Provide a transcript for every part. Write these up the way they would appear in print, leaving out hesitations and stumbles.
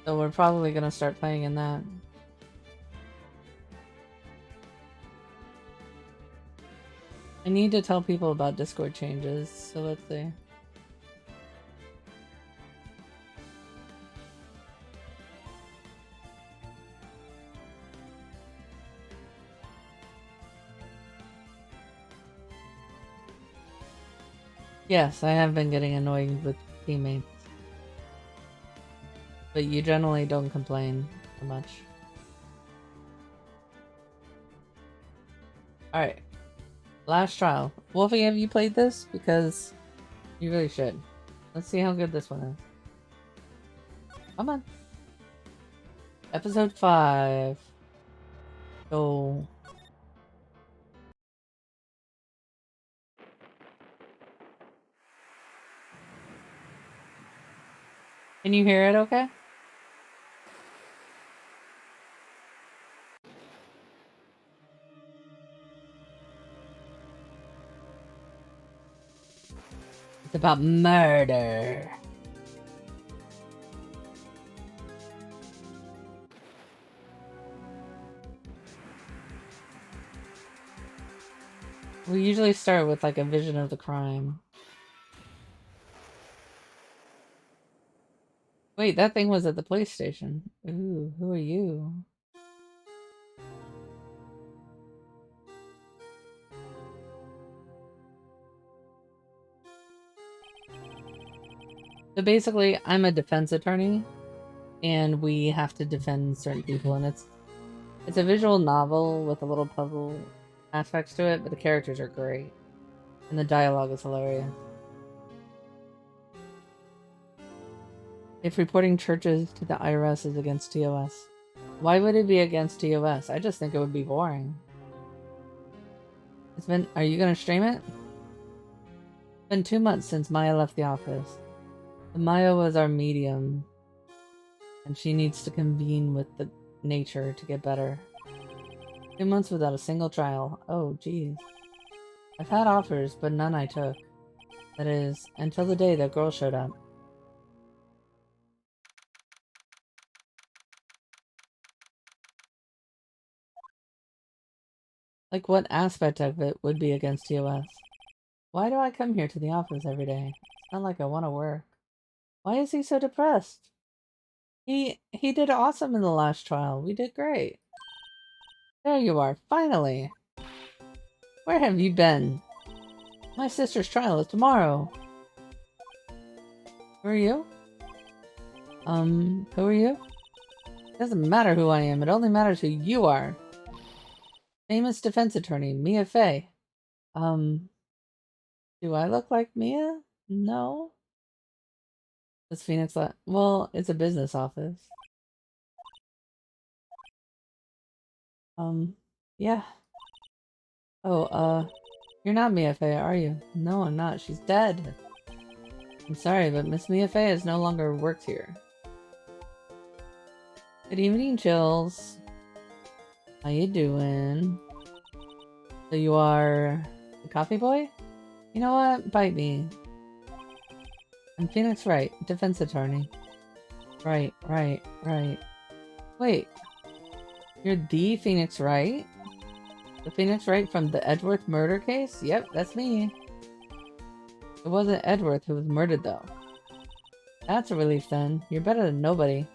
So we're probably gonna start playing in that. I need to tell people about Discord changes, so let's see. Yes, I have been getting annoyed with teammates. But you generally don't complain so much. Alright. Last trial. Wolfie, have you played this? Because you really should. Let's see how good this one is. Come on. Episode 5. Go. Can you hear it okay? It's about murder. We usually start with like a vision of the crime. Wait, that thing was at the police station. Ooh, who are you? So basically, I'm a defense attorney, and we have to defend certain people, and it's a visual novel with a little puzzle aspects to it, but the characters are great, and the dialogue is hilarious. If reporting churches to the IRS is against TOS, why would it be against TOS? I just think it would be boring. It's been. Are you gonna stream it? It's been 2 months since Maya left the office. Maya was our medium, and she needs to convene with the nature to get better. 2 months without a single trial. Oh, geez. I've had offers, but none I took. That is, until the day that girl showed up. Like, what aspect of it would be against TOS? Why do I come here to the office every day? It's not like I want to work. Why is he so depressed? He did awesome in the last trial. We did great. There you are, finally. Where have you been? My sister's trial is tomorrow. Who are you? Who are you? It doesn't matter who I am, it only matters who you are. Famous defense attorney, Mia Fey. Do I look like Mia? No. Does Phoenix let? Well, it's a business office. Yeah. Oh, you're not Mia Fey, are you? No, I'm not. She's dead. I'm sorry, but Miss Mia Fey is no longer works here. Good evening, Chills. How you doing? So you are the coffee boy? You know what? Bite me. I'm Phoenix Wright, defense attorney. Right. Wait, you're the Phoenix Wright? The Phoenix Wright from the Edgeworth murder case? Yep, that's me. It wasn't Edgeworth who was murdered, though. That's a relief, then. You're better than nobody.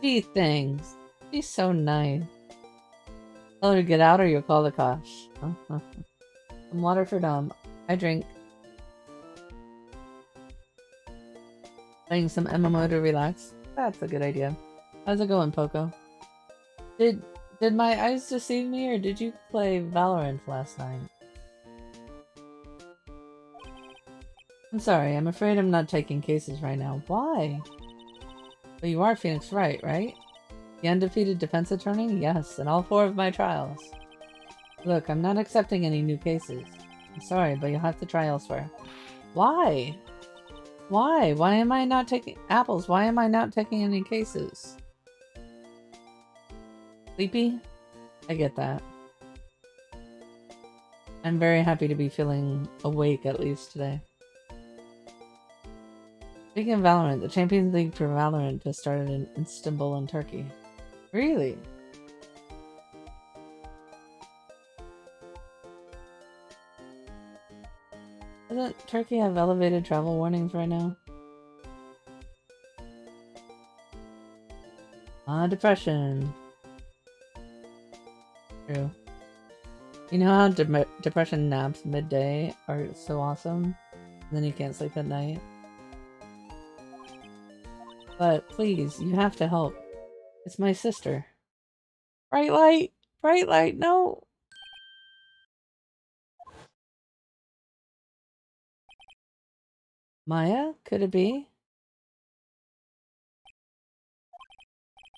Gee, thanks. She's so nice. Tell her to get out or you'll call the cops. Some water for Dom. I drink. Playing some MMO to relax. That's a good idea. How's it going, Poco? Did my eyes deceive me, or did you play Valorant last night? I'm sorry, I'm afraid I'm not taking cases right now. Why? But you are Phoenix Wright, right? The undefeated defense attorney? Yes, in all 4 of my trials. Look, I'm not accepting any new cases. I'm sorry, but you'll have to try elsewhere. Why? Why? Why am I not taking apples? Why am I not taking any cases? Sleepy? I get that. I'm very happy to be feeling awake at least today. Speaking of Valorant, the Champions League for Valorant just started in Istanbul in Turkey. Really? Doesn't Turkey have elevated travel warnings right now? Depression. True. You know how depression naps midday are so awesome? And then you can't sleep at night? But please, you have to help. It's my sister. Bright light! Bright light, no! Maya? Could it be?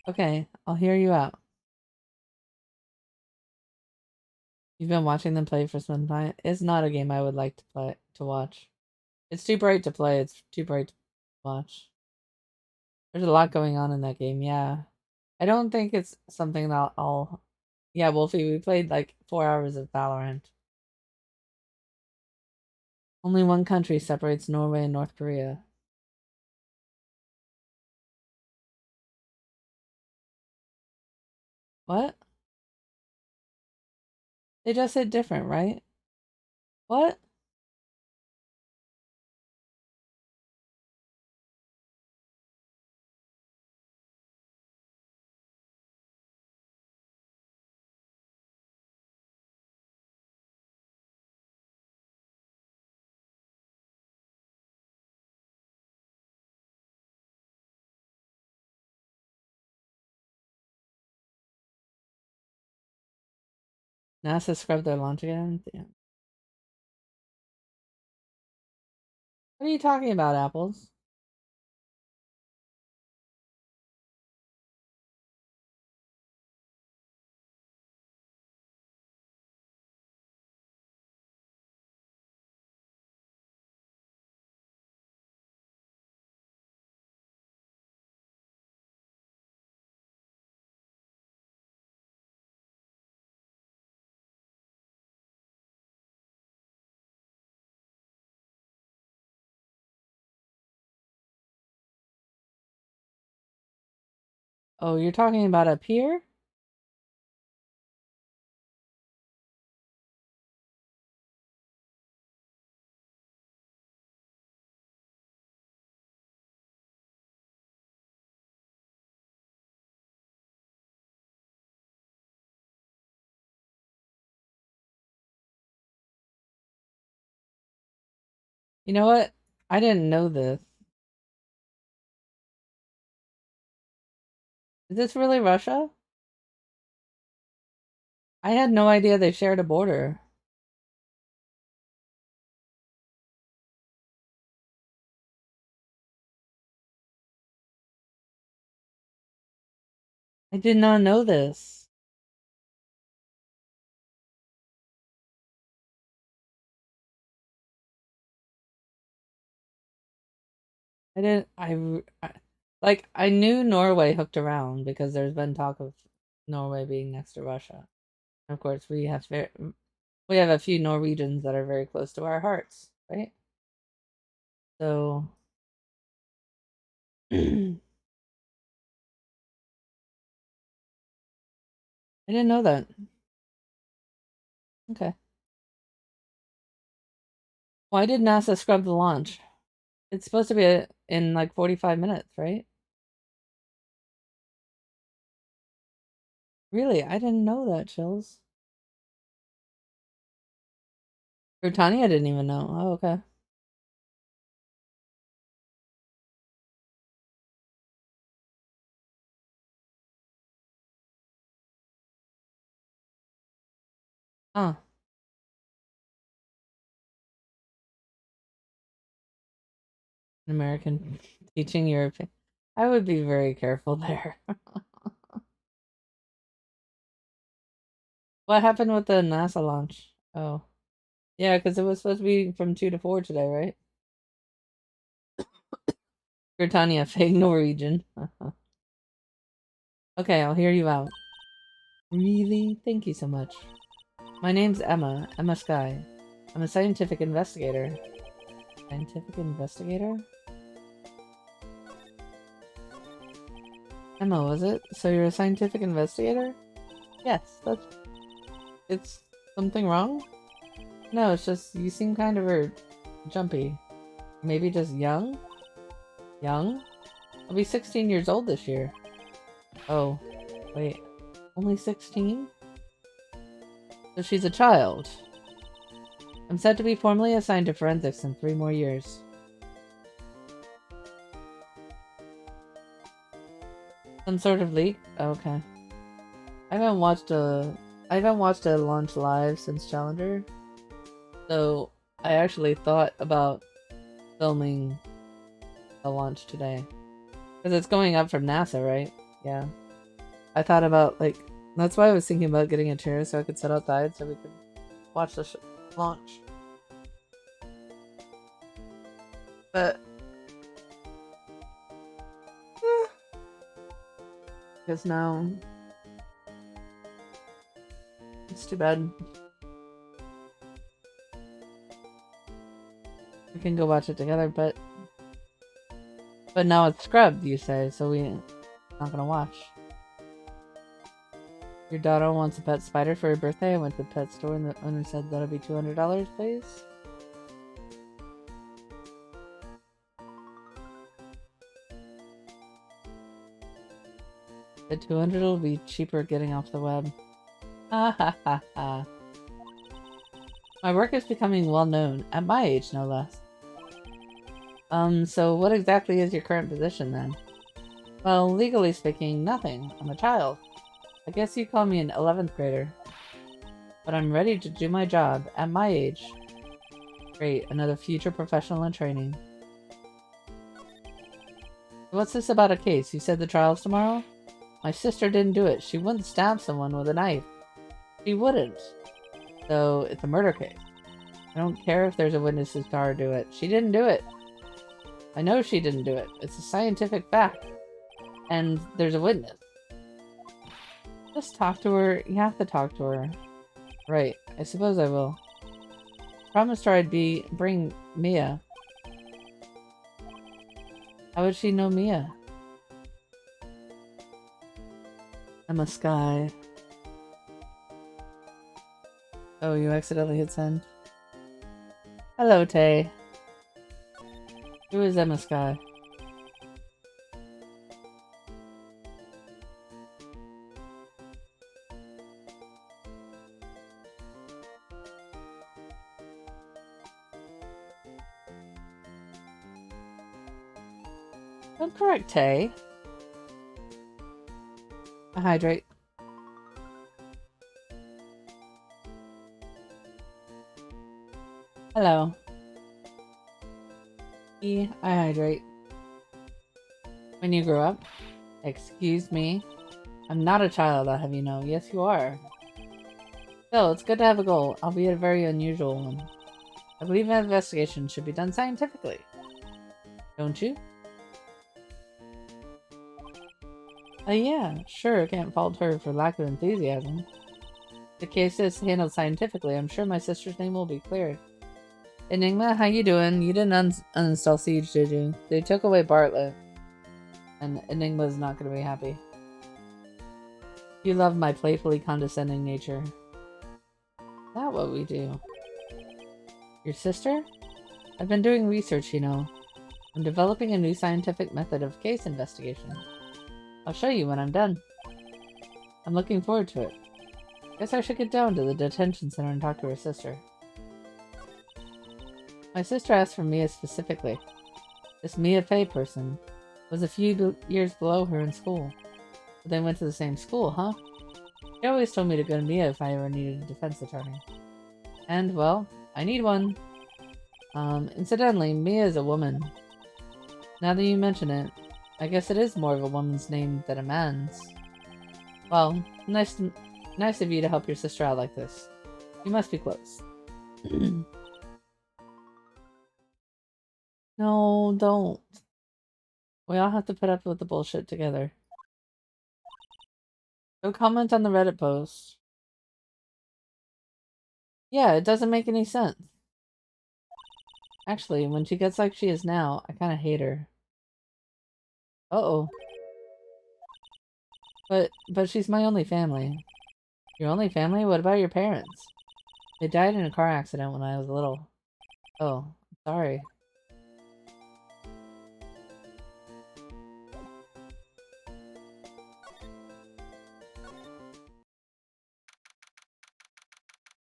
Okay, I'll hear you out. You've been watching them play for some time? It's not a game I would like to watch. It's too bright to play, it's too bright to watch. There's a lot going on in that game, yeah. I don't think it's something that I'll... Yeah, Wolfie, we played like 4 hours of Valorant. Only one country separates Norway and North Korea. What? They just hit different, right? What? NASA scrubbed their launch again? Damn. What are you talking about, Apples? Oh, you're talking about up here? You know what? I didn't know this. Is this really Russia? I had no idea they shared a border. I did not know this. I didn't. Like I knew Norway hooked around because there's been talk of Norway being next to Russia. And of course, we have a few Norwegians that are very close to our hearts, right? So I didn't know that. Okay. Why did NASA scrub the launch? It's supposed to be in like 45 minutes, right? Really? I didn't know that, Chills. Britannia didn't even know. Oh, okay. Huh. An American teaching European. I would be very careful there. What happened with the NASA launch? Oh. Yeah, because it was supposed to be from 2 to 4 today, right? Britannia, fake Norwegian. Okay, I'll hear you out. Really? Thank you so much. My name's Emma Sky. I'm a scientific investigator. Scientific investigator? Emma, was it? So you're a scientific investigator? Yes, that's... It's something wrong? No, it's just you seem kind of jumpy. Maybe just young? Young? I'll be 16 years old this year. Oh, wait. Only 16? So she's a child. I'm set to be formally assigned to forensics in 3 more years. Some sort of leak? Okay. I haven't watched a launch live since Challenger. So I actually thought about filming the launch today. Because it's going up from NASA, right? Yeah. I thought about, like, that's why I was thinking about getting a chair so I could sit outside so we could watch the launch. But because now it's too bad. We can go watch it together, but now it's scrubbed, you say, so we're not gonna watch. Your daughter wants a pet spider for her birthday. I went to the pet store and the owner said that'll be $200, please. The 200 will be cheaper getting off the web. Ha ha ha ha. My work is becoming well known, at my age no less. So what exactly is your current position then? Well, legally speaking, nothing. I'm a child. I guess you call me an 11th grader. But I'm ready to do my job, at my age. Great, another future professional in training. What's this about a case? You said the trial's tomorrow? My sister didn't do it. She wouldn't stab someone with a knife. She wouldn't. So, it's a murder case. I don't care if there's a witness who saw her do it. She didn't do it. I know she didn't do it. It's a scientific fact. And there's a witness. Just talk to her. You have to talk to her. Right. I suppose I will. Promised her I'd bring Mia. How would she know Mia? Emma Skye. Oh, you accidentally hit send. Hello, Tay. Who is Emma Skye? I'm correct, Tay. I hydrate. Hello. I hydrate. When you grow up? Excuse me. I'm not a child, I'll have you know. Yes, you are. Still, it's good to have a goal, albeit a very unusual one. I believe an investigation should be done scientifically. Don't you? Yeah, sure, can't fault her for lack of enthusiasm. The case is handled scientifically. I'm sure my sister's name will be cleared. Enigma, how you doing? You didn't uninstall Siege, did you? They took away Bartlett. And Enigma's not gonna be happy. You love my playfully condescending nature. Is that what we do? Your sister? I've been doing research, you know. I'm developing a new scientific method of case investigation. I'll show you when I'm done. I'm looking forward to it. Guess I should get down to the detention center and talk to her sister. My sister asked for Mia specifically. This Mia Fey person was a few years below her in school. But they went to the same school, huh? She always told me to go to Mia if I ever needed a defense attorney. And, well, I need one. Incidentally, Mia is a woman. Now that you mention it, I guess it is more of a woman's name than a man's. Well, nice of you to help your sister out like this. You must be close. No, don't. We all have to put up with the bullshit together. Go comment on the Reddit post. Yeah, it doesn't make any sense. Actually, when she gets like she is now, I kinda hate her. Uh-oh. But she's my only family. Your only family? What about your parents? They died in a car accident when I was little. Oh, sorry.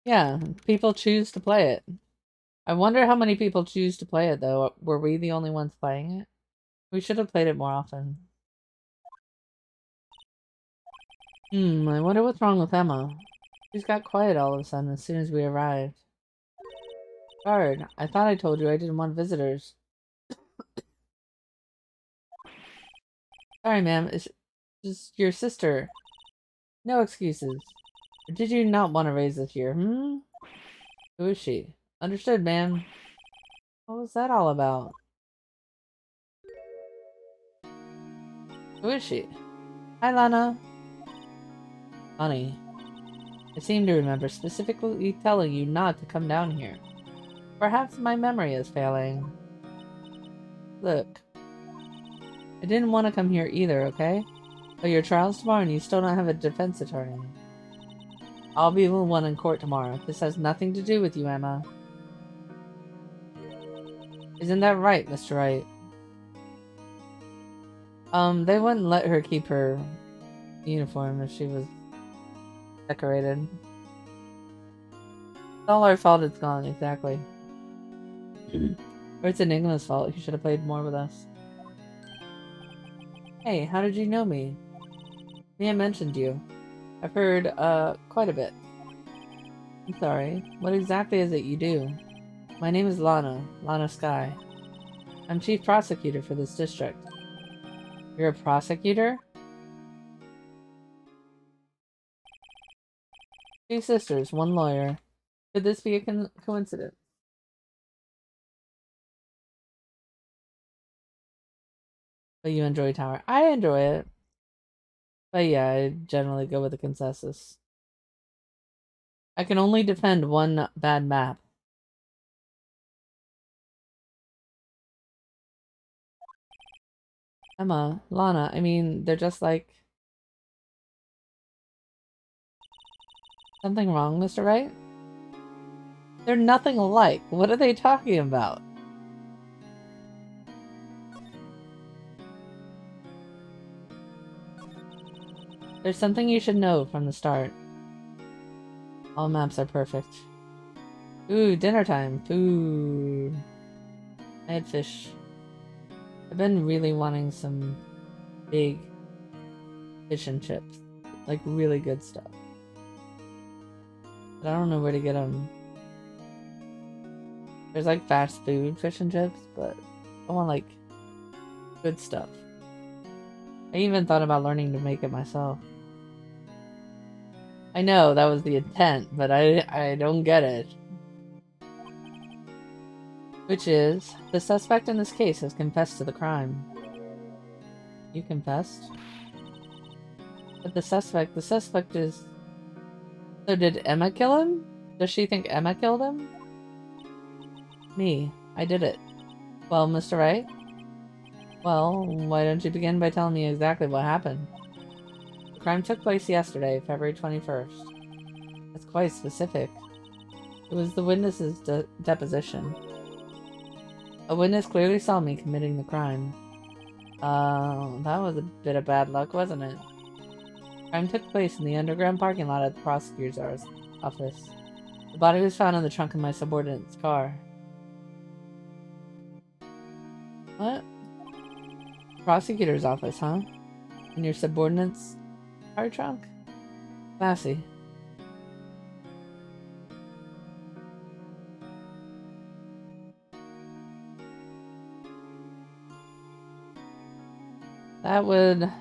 Yeah, people choose to play it. I wonder how many people choose to play it, though. Were we the only ones playing it? We should have played it more often. I wonder what's wrong with Emma. She's got quiet all of a sudden as soon as we arrived. Guard, I thought I told you I didn't want visitors. Sorry, ma'am. It's just your sister. No excuses. Or did you not want to raise this here, Who is she? Understood, ma'am. What was that all about? Who is she? Hi, Lana. Funny. I seem to remember specifically telling you not to come down here. Perhaps my memory is failing. Look. I didn't want to come here either, okay? But your trial's tomorrow and you still don't have a defense attorney. I'll be the one in court tomorrow. This has nothing to do with you, Emma. Isn't that right, Mr. Wright? They wouldn't let her keep her uniform if she was decorated. It's all our fault it's gone, exactly. Or it's Enigma's fault. He should have played more with us. Hey, how did you know me? Mia mentioned you. I've heard, quite a bit. I'm sorry. What exactly is it you do? My name is Lana Skye. I'm chief prosecutor for this district. You're a prosecutor? Two sisters, one lawyer. Could this be a coincidence? But you enjoy Tower. I enjoy it. But yeah, I generally go with the consensus. I can only defend one bad map. Emma, Lana, I mean, they're just like... Something wrong, Mr. Wright? They're nothing alike. What are they talking about? There's something you should know from the start. All maps are perfect. Ooh, dinner time. Food. I had fish. I've been really wanting some big fish and chips. Like, really good stuff. But I don't know where to get them. There's like fast food fish and chips, but I want like good stuff. I even thought about learning to make it myself. I know that was the intent, but I don't get it. Which is, the suspect in this case has confessed to the crime. You confessed? But the suspect is... So did Emma kill him? Does she think Emma killed him? Me. I did it. Well, Mr. Wright? Well, why don't you begin by telling me exactly what happened? The crime took place yesterday, February 21st. That's quite specific. It was the witness's deposition. A witness clearly saw me committing the crime. That was a bit of bad luck, wasn't it? The crime took place in the underground parking lot at the prosecutor's office. The body was found in the trunk of my subordinate's car. What? Prosecutor's office, huh? In your subordinate's car trunk? Classy. That would...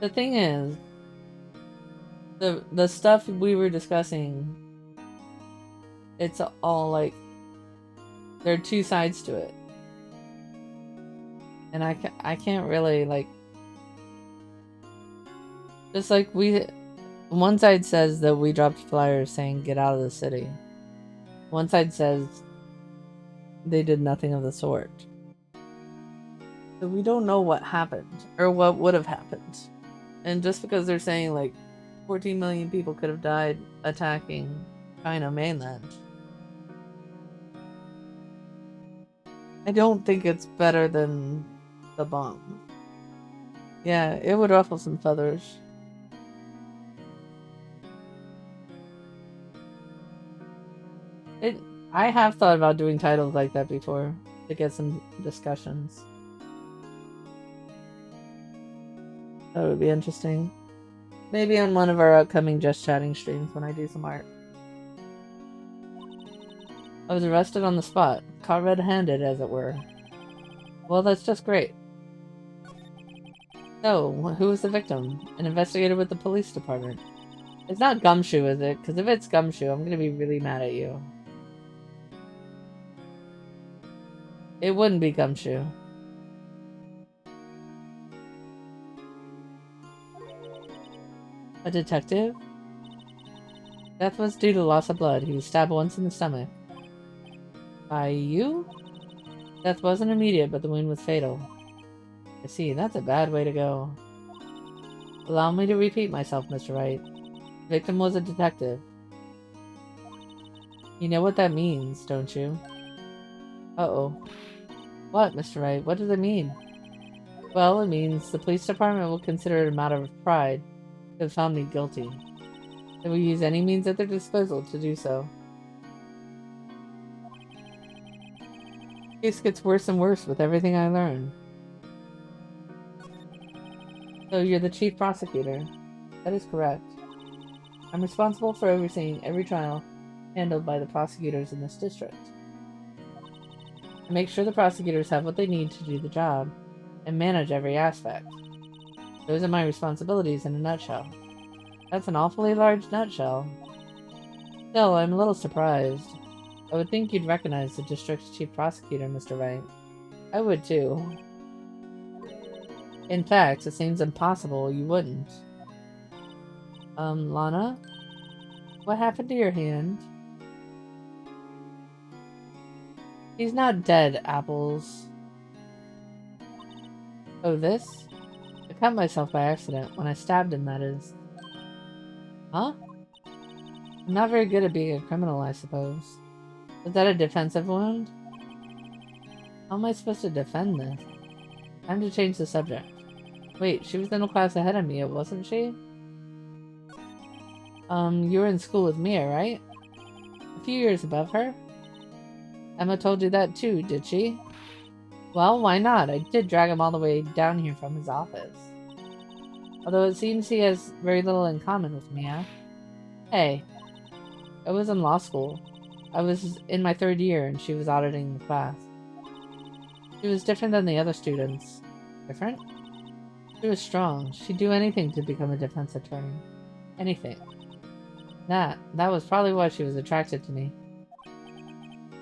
The thing is, the stuff we were discussing, it's all like, there are two sides to it. And I can't really, like, just like one side says that we dropped flyers saying get out of the city. One side says they did nothing of the sort. So we don't know what happened or what would have happened. And just because they're saying like 14 million people could have died attacking China mainland, I don't think it's better than the bomb. Yeah, it would ruffle some feathers. I have thought about doing titles like that before to get some discussions. That would be interesting. Maybe on one of our upcoming Just Chatting streams when I do some art. I was arrested on the spot, caught red-handed, as it were. Well, that's just great. So, who was the victim? An investigator with the police department. It's not Gumshoe, is it? Because if it's Gumshoe, I'm gonna be really mad at you. It wouldn't be Gumshoe. A detective? Death was due to loss of blood. He was stabbed once in the stomach. By you? Death wasn't immediate, but the wound was fatal. I see, that's a bad way to go. Allow me to repeat myself, Mr. Wright. The victim was a detective. You know what that means, don't you? Uh-oh. What, Mr. Wright? What does it mean? Well, it means the police department will consider it a matter of pride to have found me guilty. They will use any means at their disposal to do so. The case gets worse and worse with everything I learn. So you're the chief prosecutor. That is correct. I'm responsible for overseeing every trial handled by the prosecutors in this district. I make sure the prosecutors have what they need to do the job and manage every aspect. Those are my responsibilities in a nutshell. That's an awfully large nutshell. Still, I'm a little surprised. I would think you'd recognize the district's chief prosecutor, Mr. Wright. I would too. In fact, it seems impossible you wouldn't. Lana? What happened to your hand? He's not dead, Apples. Oh, this? I cut myself by accident. When I stabbed him, that is. Huh? I'm not very good at being a criminal, I suppose. Was that a defensive wound? How am I supposed to defend this? Time to change the subject. Wait, she was in a class ahead of me, wasn't she? You were in school with Mia, right? A few years above her? Emma told you that too, did she? Well, why not? I did drag him all the way down here from his office. Although it seems he has very little in common with Mia. Hey, I was in law school. I was in my 3rd year and she was auditing the class. She was different than the other students. Different? She was strong. She'd do anything to become a defense attorney. Anything. That was probably why she was attracted to me.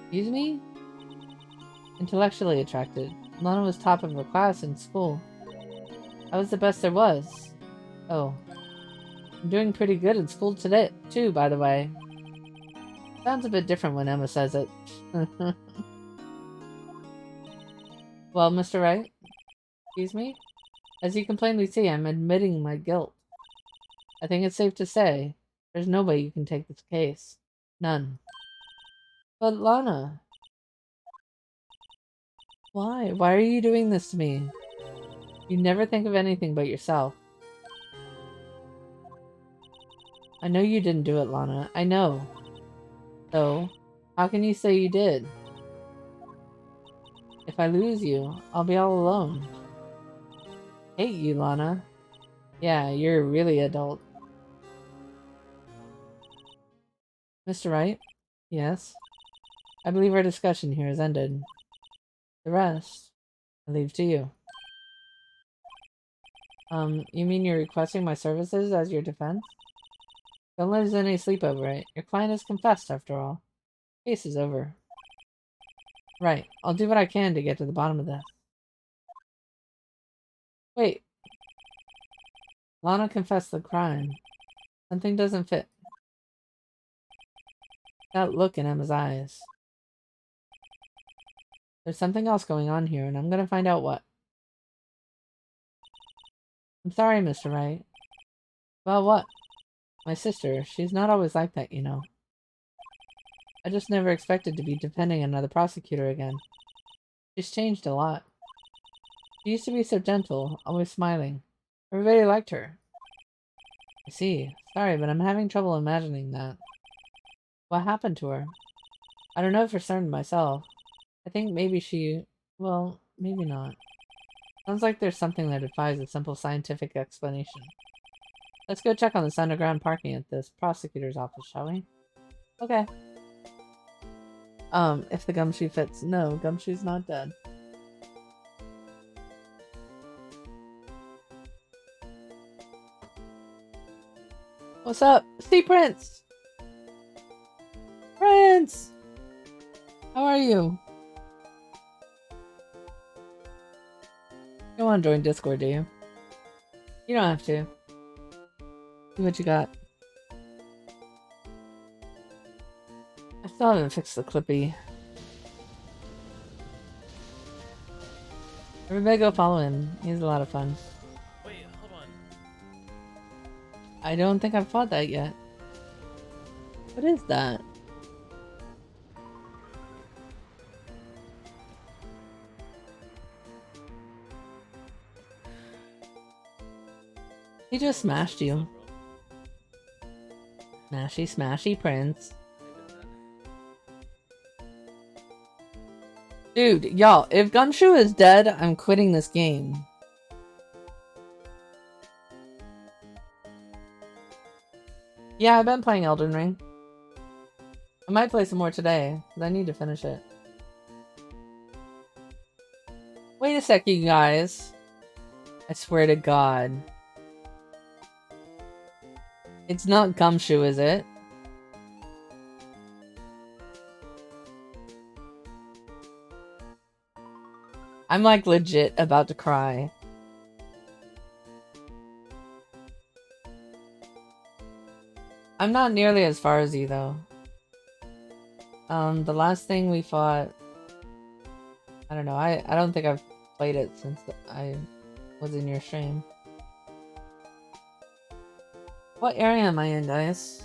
Excuse me? Intellectually attracted. Lana was top of her class in school. I was the best there was. Oh. I'm doing pretty good in school today, too, by the way. Sounds a bit different when Emma says it. Well, Mr. Wright? Excuse me? As you can plainly see, I'm admitting my guilt. I think it's safe to say there's no way you can take this case. None. But Lana... Why? Why are you doing this to me? You never think of anything but yourself. I know you didn't do it, Lana. I know. So, how can you say you did? If I lose you, I'll be all alone. Hate you, Lana. Yeah, you're really adult. Mr. Wright? Yes? I believe our discussion here has ended. The rest, I leave to you. You mean you're requesting my services as your defense? Don't let us any sleep over it. Your client has confessed, after all. Case is over. Right. I'll do what I can to get to the bottom of this. Wait. Lana confessed the crime. Something doesn't fit. That look in Emma's eyes. There's something else going on here, and I'm gonna find out what. I'm sorry, Mr. Wright. About what? My sister, she's not always like that, you know. I just never expected to be defending another prosecutor again. She's changed a lot. She used to be so gentle, always smiling. Everybody liked her. I see. Sorry, but I'm having trouble imagining that. What happened to her? I don't know for certain myself. I think maybe she... well, maybe not. Sounds like there's something that defies a simple scientific explanation. Let's go check on this underground parking at this prosecutor's office, shall we? Okay. If the gumshoe fits. No, Gumshoe's not dead. What's up? See, Prince! Prince! How are you? You don't want to join Discord, do you? You don't have to. See what you got. I still haven't fixed the Clippy. Everybody go follow him. He's a lot of fun. Wait, hold on. I don't think I've fought that yet. What is that? He just smashed you. Smashy, smashy Prince. Dude, y'all, if Gumshoe is dead, I'm quitting this game. Yeah, I've been playing Elden Ring. I might play some more today, but I need to finish it. Wait a sec, you guys. I swear to God. It's not Gumshoe, is it? I'm like legit about to cry. I'm not nearly as far as you though. The last thing we fought, I don't know, I don't think I've played it since I was in your stream. What area am I in, guys?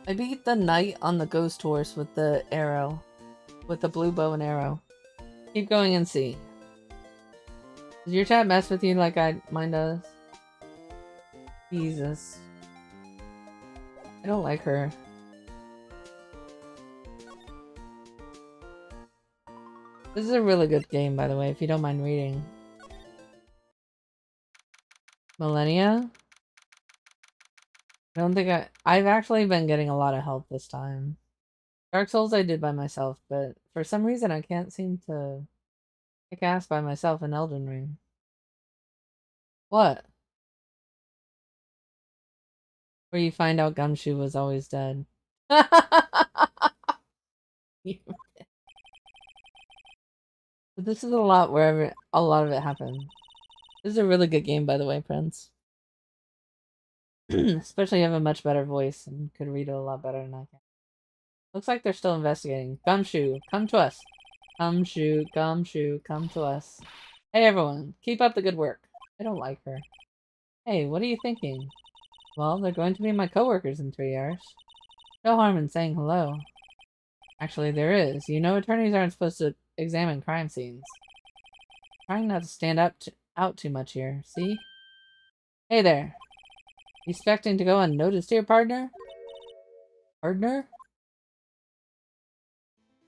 I beat the knight on the ghost horse with the arrow. With the blue bow and arrow. Keep going and see. Does your chat mess with you like mine does? Jesus. I don't like her. This is a really good game, by the way, if you don't mind reading. Millennia? I don't think I've actually been getting a lot of help this time. Dark Souls I did by myself, but for some reason I can't seem to kick ass by myself in Elden Ring. What? Where you find out Gumshoe was always dead. But this is a lot wherever a lot of it happened. This is a really good game, by the way, Prince. Especially you have a much better voice and could read it a lot better than I can. Looks like they're still investigating. Gumshoe, come to us. Gumshoe, Gumshoe, come to us. Hey everyone, keep up the good work. I don't like her. Hey, what are you thinking? Well, they're going to be my coworkers in 3 hours. No harm in saying hello. Actually, there is. You know, attorneys aren't supposed to examine crime scenes. Trying not to stand out too much here, see? Hey there. You expecting to go unnoticed here, partner? Partner?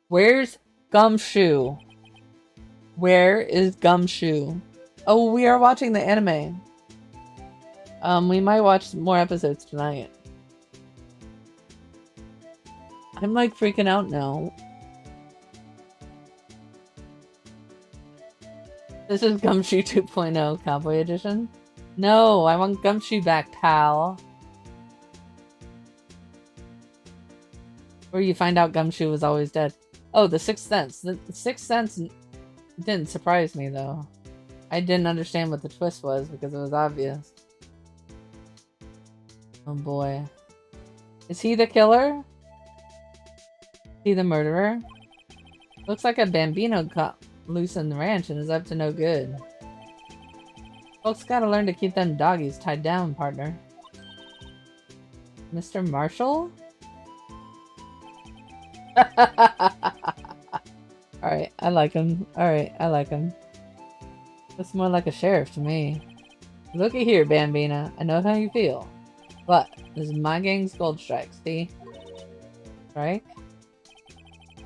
Where's Gumshoe? Where is Gumshoe? Oh, we are watching the anime. We might watch more episodes tonight. I'm like freaking out now. This is Gumshoe 2.0 Cowboy Edition. No, I want Gumshoe back, pal. Where you find out Gumshoe was always dead. Oh, the Sixth Sense. The Sixth Sense didn't surprise me, though. I didn't understand what the twist was because it was obvious. Oh boy. Is he the killer? Is he the murderer? Looks like a Bambino loose in the ranch and is up to no good. Folks gotta learn to keep them doggies tied down, partner. Mr. Marshall? Alright, I like him. Alright, I like him. Looks more like a sheriff to me. Looky here, Bambina. I know how you feel. But this is my gang's gold strike, see? Strike?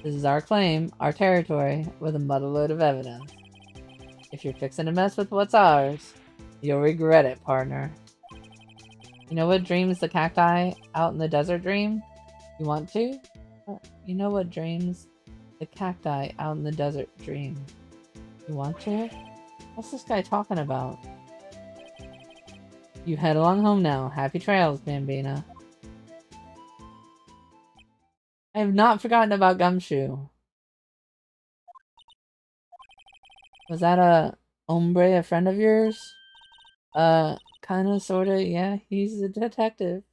This is our claim, our territory, with a muddleload of evidence. If you're fixing to mess with what's ours, you'll regret it, partner. You know what dreams the cacti out in the desert dream? You want to? You know what dreams the cacti out in the desert dream? You want to? What's this guy talking about? You head along home now. Happy trails, Bambina. I have not forgotten about Gumshoe. Was that a hombre, a friend of yours? Kinda, sorta, yeah, he's a detective.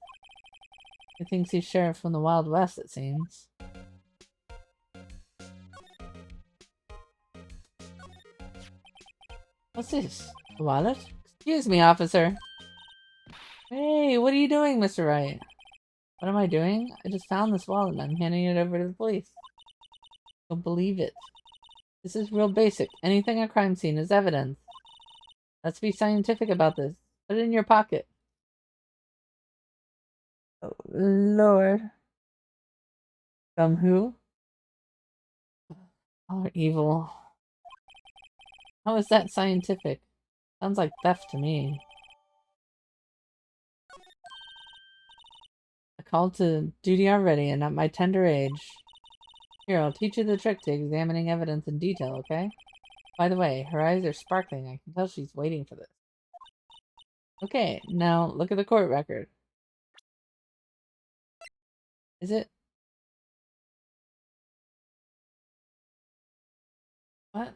He thinks he's sheriff from the Wild West, it seems. What's this? A wallet? Excuse me, officer. Hey, what are you doing, Mr. Wright? What am I doing? I just found this wallet and I'm handing it over to the police. Don't believe it. This is real basic. Anything at a crime scene is evidence. Let's be scientific about this. Put it in your pocket. Oh, Lord. Who? Oh, evil. How is that scientific? Sounds like theft to me. I called to duty already, and at my tender age. Here, I'll teach you the trick to examining evidence in detail, okay? By the way, her eyes are sparkling. I can tell she's waiting for this. Okay, now look at the court record. Is it? What?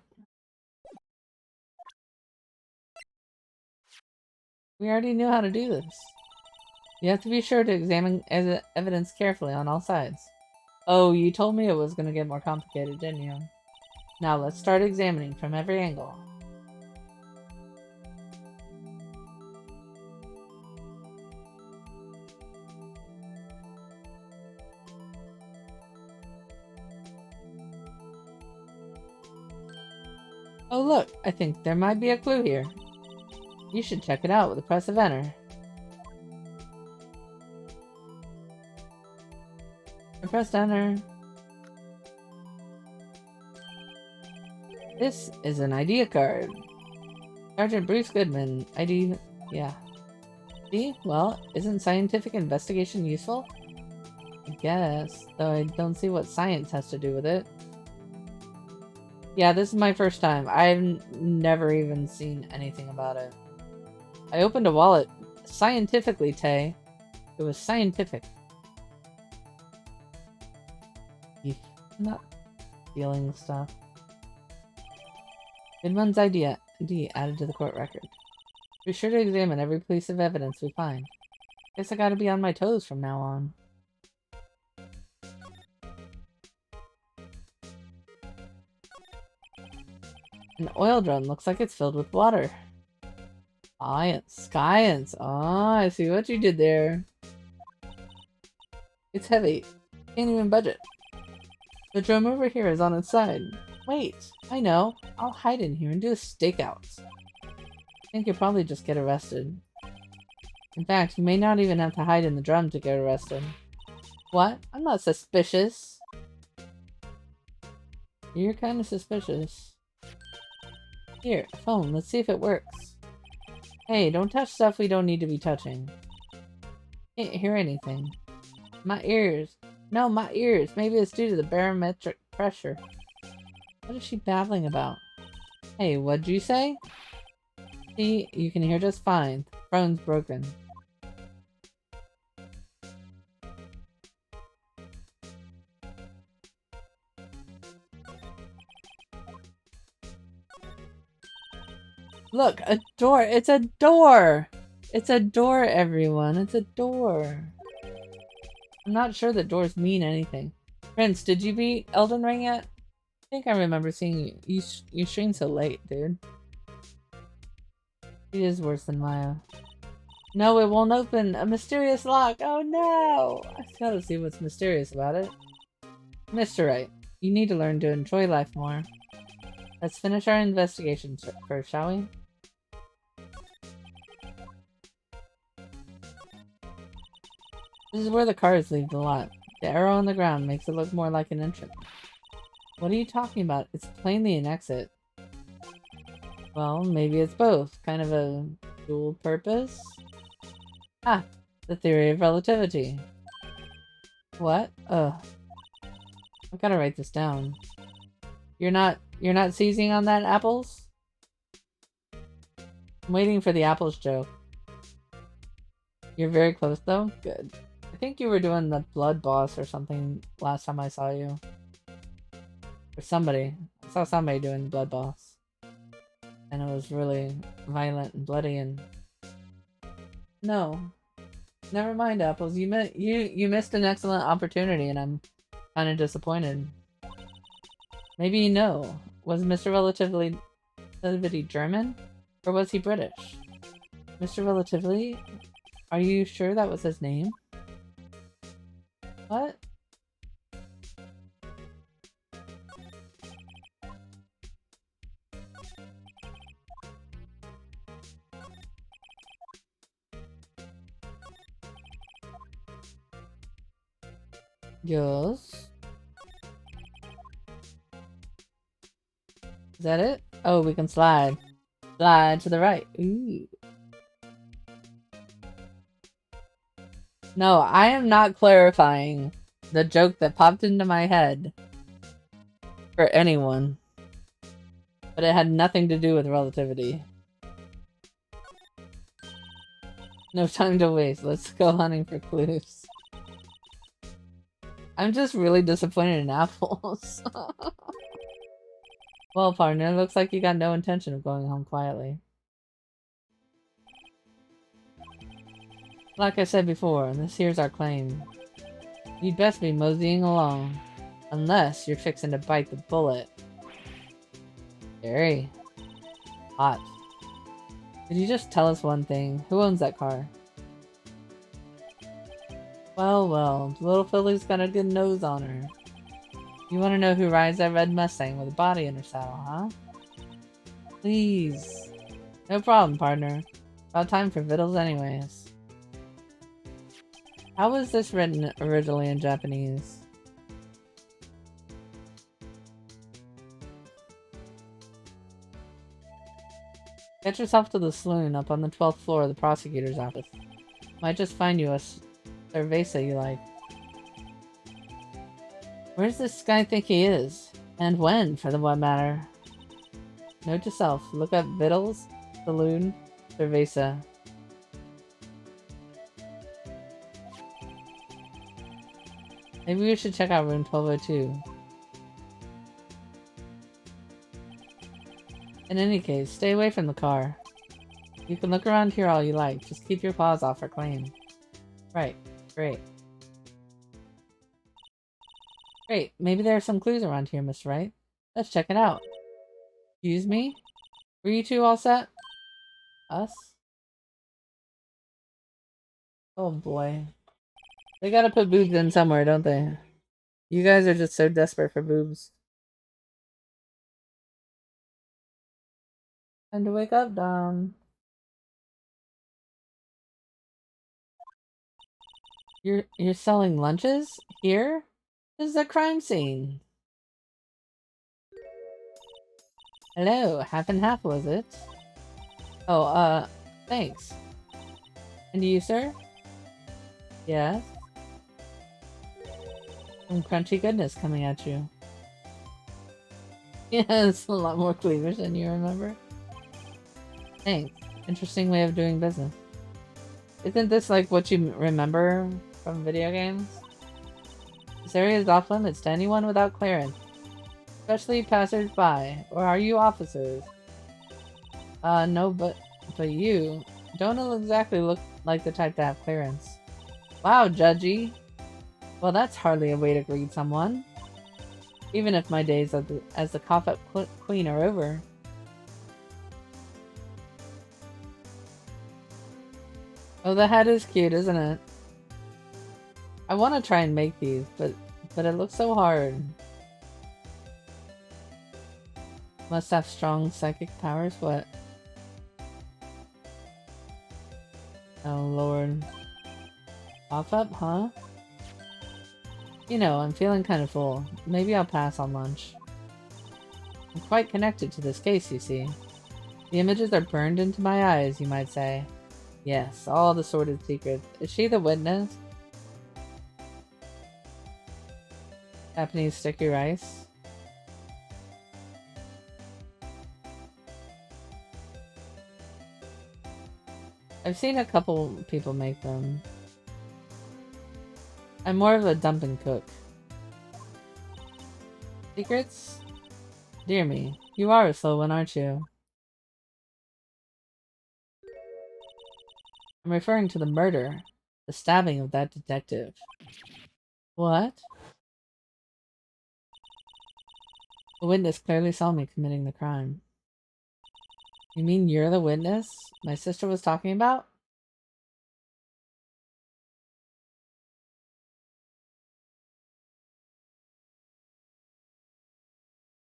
We already knew how to do this. You have to be sure to examine evidence carefully on all sides. Oh, you told me it was going to get more complicated, didn't you? Now let's start examining from every angle. Oh look, I think there might be a clue here. You should check it out with a press of enter. I pressed enter. This is an idea card. Sergeant Bruce Goodman, ID, yeah. See? Well, isn't scientific investigation useful? I guess, though I don't see what science has to do with it. Yeah, this is my first time. I've never even seen anything about it. I opened a wallet. Scientifically, Tay. It was scientific. I'm not feeling stuff. Goodman's idea added to the court record. Be sure to examine every piece of evidence we find. Guess I gotta be on my toes from now on. An oil drum looks like it's filled with water. Science. Oh, I see what you did there. It's heavy. Can't even budge it. The drum over here is on its side. Wait, I know. I'll hide in here and do a stakeout. I think you'll probably just get arrested. In fact, you may not even have to hide in the drum to get arrested. What? I'm not suspicious. You're kind of suspicious. Here, phone. Let's see if it works. Hey, don't touch stuff we don't need to be touching. Can't hear anything. My ears. No, my ears. Maybe it's due to the barometric pressure. What is she babbling about? Hey, what'd you say? See, you can hear just fine. The phone's broken. Look, a door! It's a door! It's a door, everyone. It's a door. I'm not sure that doors mean anything. Prince, did you beat Elden Ring yet? think I remember seeing you stream so late, dude. It is worse than Maya. No, it won't open. A mysterious lock. Oh no! I gotta see what's mysterious about it. Mr. Wright, you need to learn to enjoy life more. Let's finish our investigation first, shall we? This is where the cars leave the lot. The arrow on the ground makes it look more like an entrance. What are you talking about? It's plainly an exit. Well, maybe it's both. Kind of a dual purpose? Ah, the theory of relativity. What? Ugh. I've gotta write this down. You're not seizing on that, Apples? I'm waiting for the Apples joke. You're very close though? Good. I think you were doing the blood boss or something last time I saw you. Or somebody. I saw somebody doing the blood boss. And it was really violent and bloody and... No. Never mind, Apples. You missed an excellent opportunity and I'm kind of disappointed. Maybe you know. Was Mr. Relativity German? Or was he British? Mr. Relativity? Are you sure that was his name? What? Yes. Is that it? Oh, we can slide. Slide to the right. Ooh. No, I am not clarifying the joke that popped into my head for anyone. But it had nothing to do with relativity. No time to waste. Let's go hunting for clues. I'm just really disappointed in Apples. Well, partner, looks like you got no intention of going home quietly. Like I said before, this here's our claim. You'd best be moseying along. Unless you're fixing to bite the bullet. Very hot. Could you just tell us one thing? Who owns that car? Well, well, the little filly's got a good nose on her. You want to know who rides that red Mustang with a body in her saddle, huh? Please. No problem, partner. About time for vittles anyways. How was this written originally in Japanese? Get yourself to the saloon up on the 12th floor of the prosecutor's office. Might just find you a cerveza you like. Where does this guy think he is? And when, for the one matter? Note to self, look up Vittles, Saloon, Cerveza. Maybe we should check out room 1202. In any case, stay away from the car. You can look around here all you like, just keep your paws off our claim. Right, great. Great, maybe there are some clues around here, Mr. Wright. Let's check it out. Excuse me? Were you two all set? Us? Oh boy. They gotta put boobs in somewhere, don't they? You guys are just so desperate for boobs. Time to wake up, Dom. You're selling lunches? Here? This is a crime scene. Hello, half and half was it? Oh, thanks. And you, sir? Yes? Some crunchy goodness coming at you. Yeah, it's a lot more cleavage than you remember. Thanks. Interesting way of doing business. Isn't this like what you remember from video games? This area is off limits to anyone without clearance. Especially passers-by. Or are you officers? No, but you don't exactly look like the type to have clearance. Wow, judgy. Well, that's hardly a way to greet someone. Even if my days as the cough-up queen are over. Oh, the hat is cute, isn't it? I want to try and make these, but it looks so hard. Must have strong psychic powers? What? Oh lord. Pop-up, huh? You know, I'm feeling kind of full. Maybe I'll pass on lunch. I'm quite connected to this case, you see. The images are burned into my eyes, you might say. Yes, all the sordid secrets. Is she the witness? Japanese sticky rice. I've seen a couple people make them. I'm more of a dumpling cook. Secrets? Dear me, you are a slow one, aren't you? I'm referring to the murder. The stabbing of that detective. What? The witness clearly saw me committing the crime. You mean you're the witness my sister was talking about?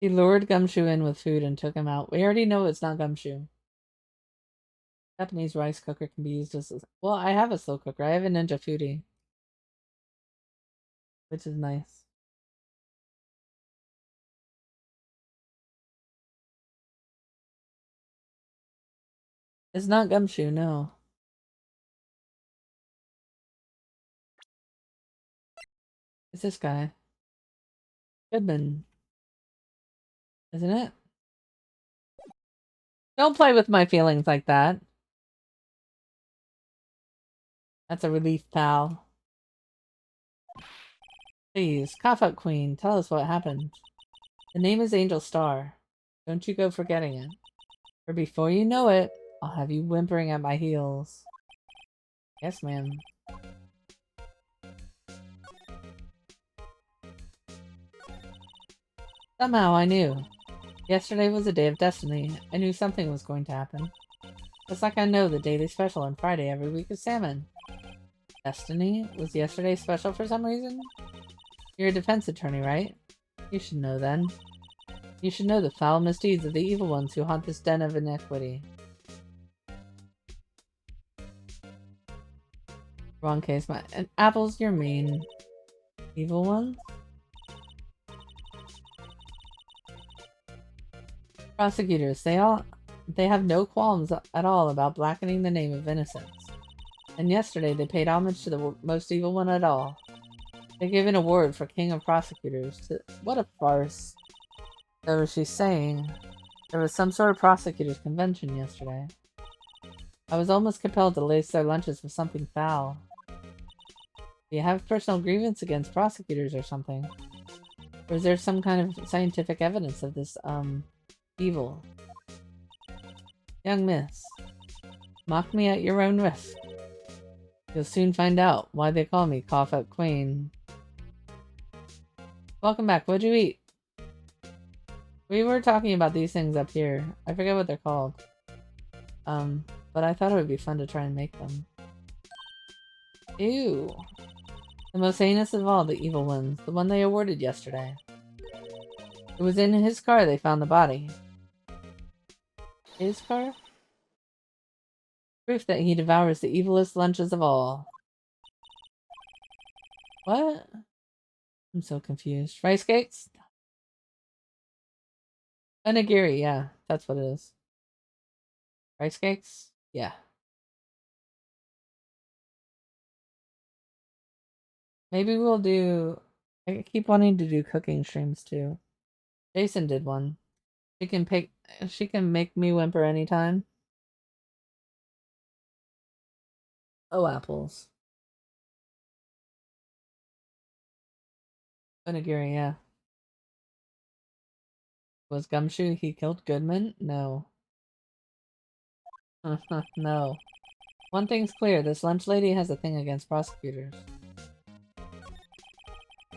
He lured Gumshoe in with food and took him out. We already know it's not Gumshoe. Japanese rice cooker can be used as... Well, I have a slow cooker. I have a Ninja Foodie. Which is nice. It's not Gumshoe, no. It's this guy. Goodman. Isn't it? Don't play with my feelings like that. That's a relief, pal. Please, cough up, Queen. Tell us what happened. The name is Angel Star. Don't you go forgetting it. For before you know it, I'll have you whimpering at my heels. Yes, ma'am. Somehow I knew. Yesterday was a day of destiny. I knew something was going to happen. Just like I know the daily special on Friday every week is salmon. Destiny? Was yesterday special for some reason? You're a defense attorney, right? You should know then. You should know the foul misdeeds of the evil ones who haunt this den of iniquity. Wrong case, and apples, you're mean. Evil ones? Prosecutors, they have no qualms at all about blackening the name of innocence. And yesterday they paid homage to the most evil one at all. They gave an award for King of Prosecutors to... What a farce. So was she saying there was some sort of prosecutors convention yesterday. I was almost compelled to lace their lunches with something foul. Do you have personal grievance against prosecutors or something? Or is there some kind of scientific evidence of this, evil? Young miss, mock me at your own risk. You'll soon find out why they call me Cough Up Queen. Welcome back, what'd you eat? We were talking about these things up here. I forget what they're called. But I thought it would be fun to try and make them. Ew. The most heinous of all the evil ones. The one they awarded yesterday. It was in his car they found the body. His car? Proof that he devours the evilest lunches of all. What? I'm so confused. Rice cakes? Onigiri, yeah. That's what it is. Rice cakes? Yeah. Maybe we'll do... I keep wanting to do cooking streams too. Jason did one. She can make me whimper anytime. Oh, apples. Onigiri, yeah. Was Gumshoe he killed Goodman? No. No. One thing's clear, this lunch lady has a thing against prosecutors.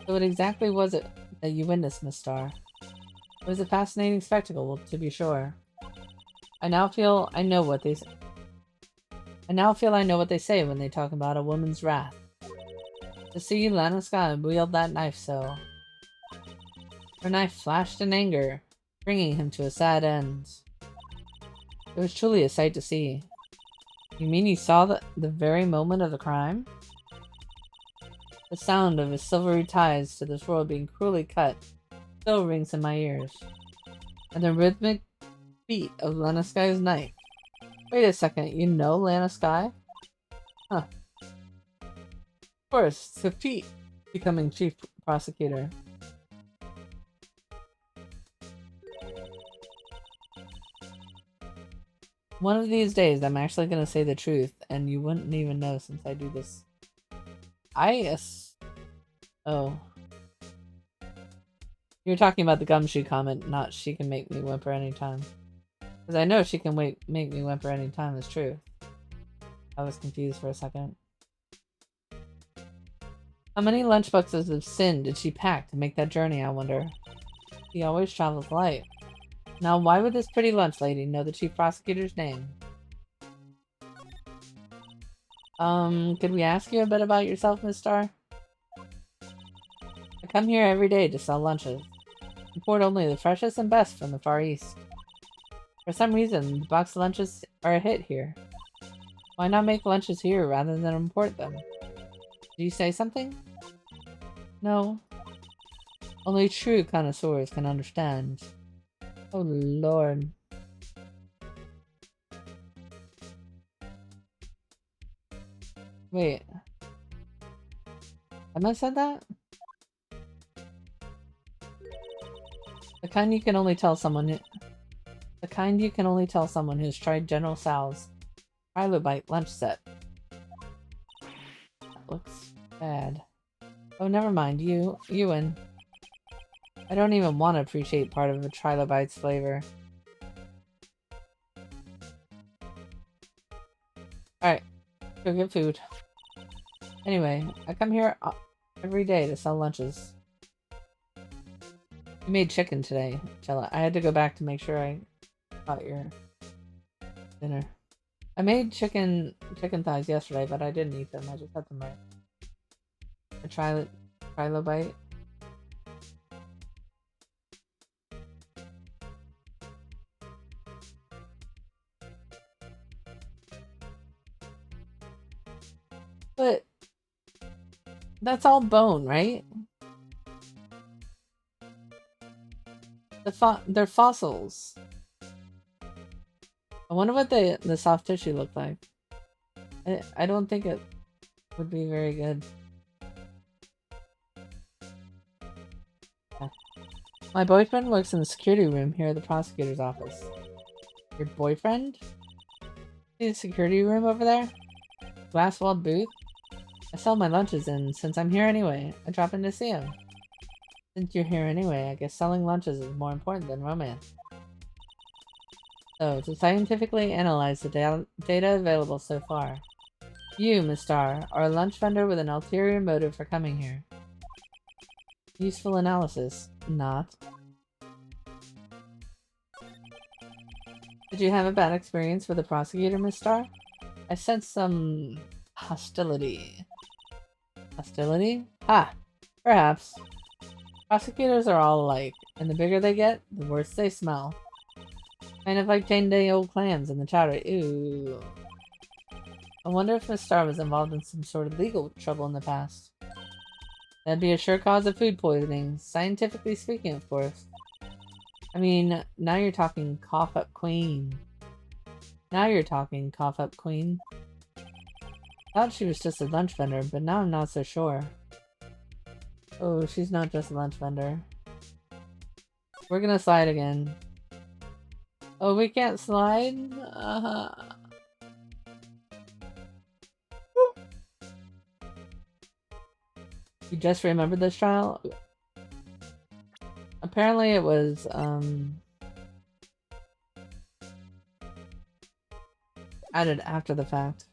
So what exactly was it that you witnessed, Miss Star. It was a fascinating spectacle, to be sure. I now feel I know what they say when they talk about a woman's wrath. To see Lana Sky wield that knife so. Her knife flashed in anger, bringing him to a sad end. It was truly a sight to see. You mean he saw the very moment of the crime? The sound of his silvery ties to this world being cruelly cut still rings in my ears. And the rhythmic beat of Lana Sky's knife. Wait a second, you know Lana Sky? Huh. Of course, to Pete becoming chief prosecutor. One of these days, I'm actually gonna say the truth, and you wouldn't even know since I do this. Oh. You're talking about the gumshoe comment, not she can make me whimper anytime. Because I know she can make me whimper anytime is true. I was confused for a second. How many lunchboxes of sin did she pack to make that journey, I wonder? She always travels light. Now, why would this pretty lunch lady know the chief prosecutor's name? Could we ask you a bit about yourself, Miss Star? I come here every day to sell lunches. Import only the freshest and best from the Far East. For some reason, the box lunches are a hit here. Why not make lunches here rather than import them? Did you say something? No. Only true connoisseurs can understand. Oh lord. Wait. Have I said that? The kind you can only tell someone who's tried General Sal's Trilobite lunch set. That looks bad. Oh, never mind. You win. I don't even want to appreciate part of a Trilobite's flavor. Alright. Go get food. Anyway, I come here every day to sell lunches. You made chicken today, Chella. I had to go back to make sure I got your dinner. I made chicken thighs yesterday, but I didn't eat them. I just had them right. A trilobite. But that's all bone, right? They're fossils. I wonder what the soft tissue looked like. I don't think it would be very good. Yeah. My boyfriend works in the security room here at the prosecutor's office. Your boyfriend? See the security room over there? Glass-walled booth? I sell my lunches and since I'm here anyway, I drop in to see him. Since you're here anyway, I guess selling lunches is more important than romance. So, to scientifically analyze the data available so far, you, Miss Star, are a lunch vendor with an ulterior motive for coming here. Useful analysis. Not. Did you have a bad experience with the prosecutor, Miss Star? I sense some hostility. Hostility? Ha! Perhaps. Prosecutors are all alike, and the bigger they get, the worse they smell. Kind of like 10-day-old clams in the chowder. Ew. I wonder if Miss Star was involved in some sort of legal trouble in the past. That'd be a sure cause of food poisoning, scientifically speaking, of course. I mean, now you're talking cough up queen. Now you're talking cough up queen. Thought she was just a lunch vendor, but now I'm not so sure. Oh, she's not just a lunch vendor. We're gonna slide again. Oh, we can't slide? You just remembered this trial? Apparently it was, added after the fact.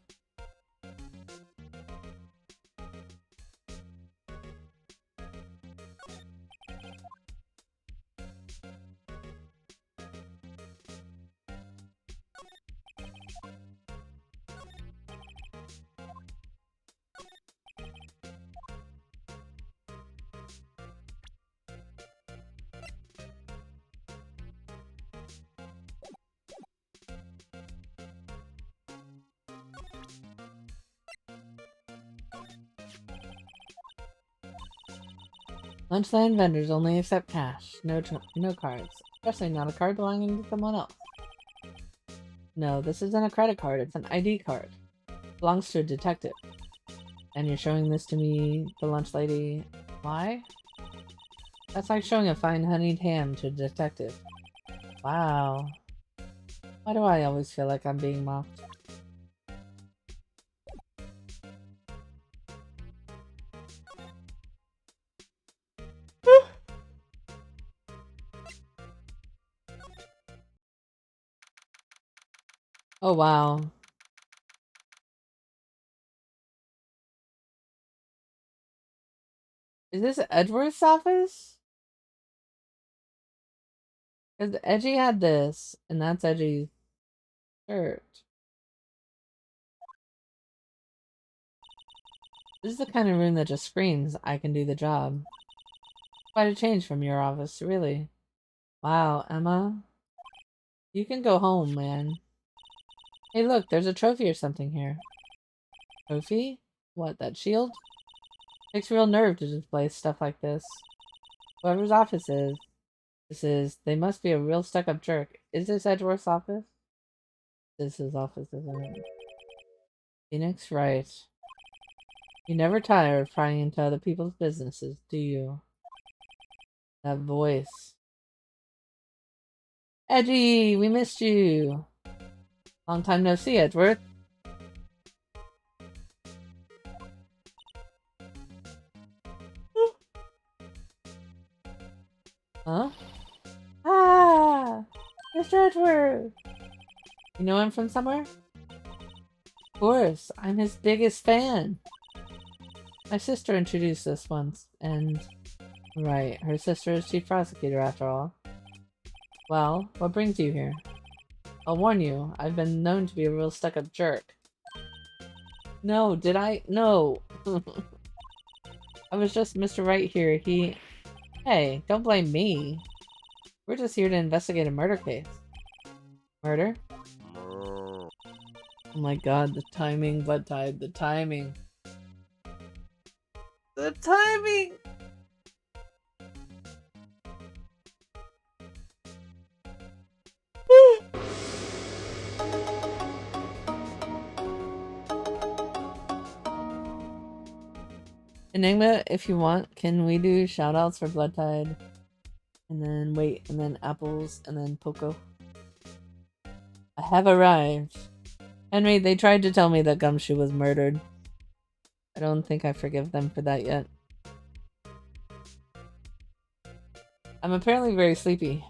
Lunchland vendors only accept cash, no cards. Especially not a card belonging to someone else. No, this isn't a credit card, it's an ID card. Belongs to a detective. And you're showing this to me, the lunch lady. Why? That's like showing a fine honeyed ham to a detective. Wow. Why do I always feel like I'm being mocked? Oh wow. Is this Edward's office? Because Edgy had this, and that's Edgy's shirt. This is the kind of room that just screams, I can do the job. Quite a change from your office, really. Wow, Emma. You can go home, man. Hey look, there's a trophy or something here. Trophy? What, that shield? Takes real nerve to display stuff like this. Whoever's office they must be a real stuck-up jerk. Is this Edgeworth's office? This is his office, isn't it? Phoenix, right. You never tire of prying into other people's businesses, do you? That voice. Edgy, we missed you. Long time no see, Edgeworth. Huh? Ah! Mr. Edgeworth! You know him from somewhere? Of course, I'm his biggest fan. My sister introduced us once, and... Right, her sister is chief prosecutor after all. Well, what brings you here? I'll warn you, I've been known to be a real stuck-up jerk. No, did I? No! I was just Mr. Right here, Hey, don't blame me. We're just here to investigate a murder case. Murder? Oh my god, the timing, Blood Tide, the timing. The timing! Enigma, if you want, can we do shoutouts for Blood Tide? And then, wait, and then Apples, and then Poco. I have arrived. Henry, they tried to tell me that Gumshoe was murdered. I don't think I forgive them for that yet. I'm apparently very sleepy.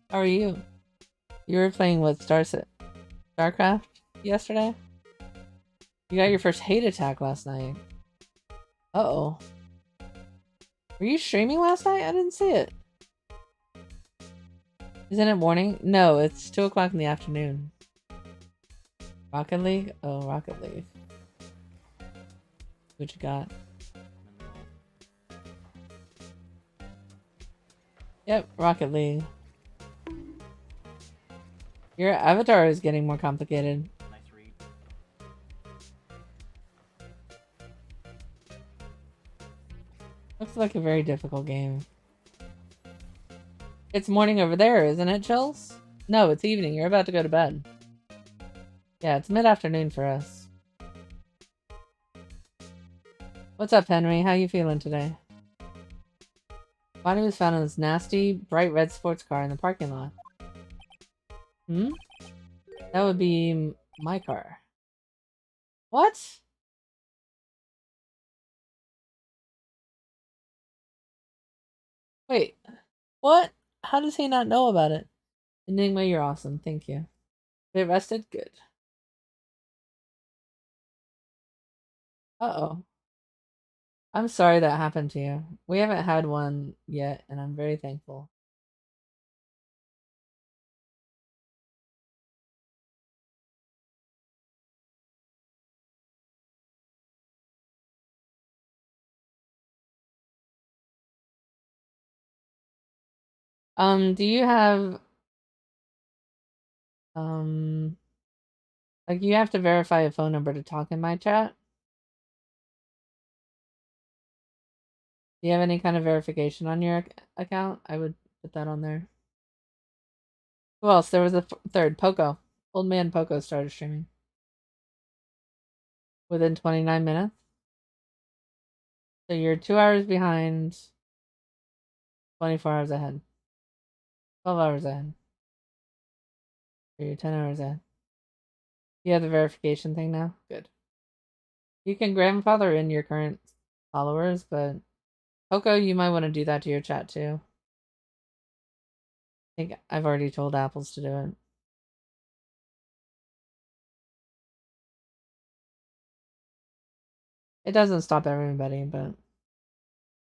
How are you? You were playing with StarCraft yesterday? You got your first hate attack last night. Uh-oh. Were you streaming last night? I didn't see it. Isn't it morning? No, it's 2 o'clock in the afternoon. Rocket League? Oh, Rocket League. What you got? Yep, Rocket League. Your avatar is getting more complicated. Nice read. Looks like a very difficult game. It's morning over there, isn't it, Chills? No, it's evening. You're about to go to bed. Yeah, it's mid-afternoon for us. What's up, Henry? How you feeling today? Body was found in this nasty, bright red sports car in the parking lot. Hmm? That would be my car. What? Wait. What? How does he not know about it? Enigma, you're awesome. Thank you. They rested? Good. Uh-oh. I'm sorry that happened to you. We haven't had one yet, and I'm very thankful. Do you have Like, you have to verify a phone number to talk in my chat. Do you have any kind of verification on your account? I would put that on there. Who else? There was a third. Poco. Old man Poco started streaming. Within 29 minutes. So you're 2 hours behind. 24 hours ahead. 12 hours ahead. So you're 10 hours ahead. You have the verification thing now? Good. You can grandfather in your current followers, but Poco, you might want to do that to your chat too. I think I've already told Apples to do it. It doesn't stop everybody, but...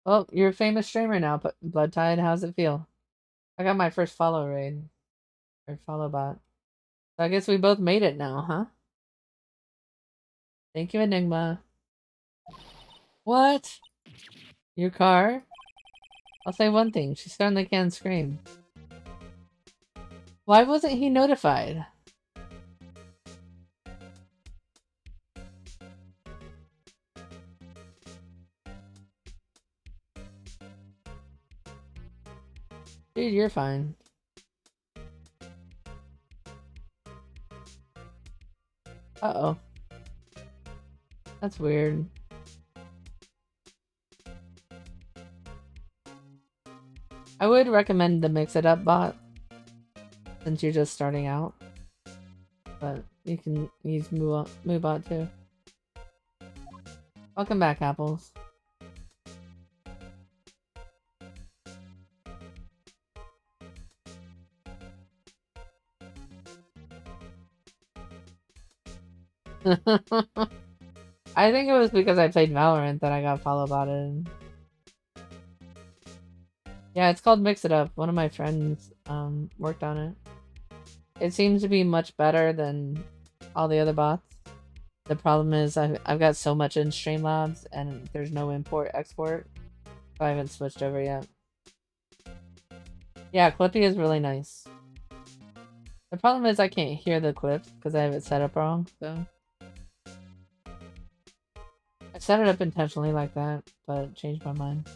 Well, you're a famous streamer now, but Blood Tide, how's it feel? I got my first follow raid. Or follow bot. So I guess we both made it now, huh? Thank you, Enigma. What? Your car? I'll say one thing, she certainly can scream. Why wasn't he notified? Dude, you're fine. Uh-oh. That's weird. I would recommend the Mix It Up bot, since you're just starting out. But you can use Moobot too. Welcome back, Apples. I think it was because I played Valorant that I got follow-botted. Yeah, it's called Mix It Up. One of my friends worked on it. It seems to be much better than all the other bots. The problem is I've got so much in Streamlabs and there's no import-export. So I haven't switched over yet. Yeah, Clippy is really nice. The problem is I can't hear the clips because I have it set up wrong, so... I set it up intentionally like that, but changed my mind.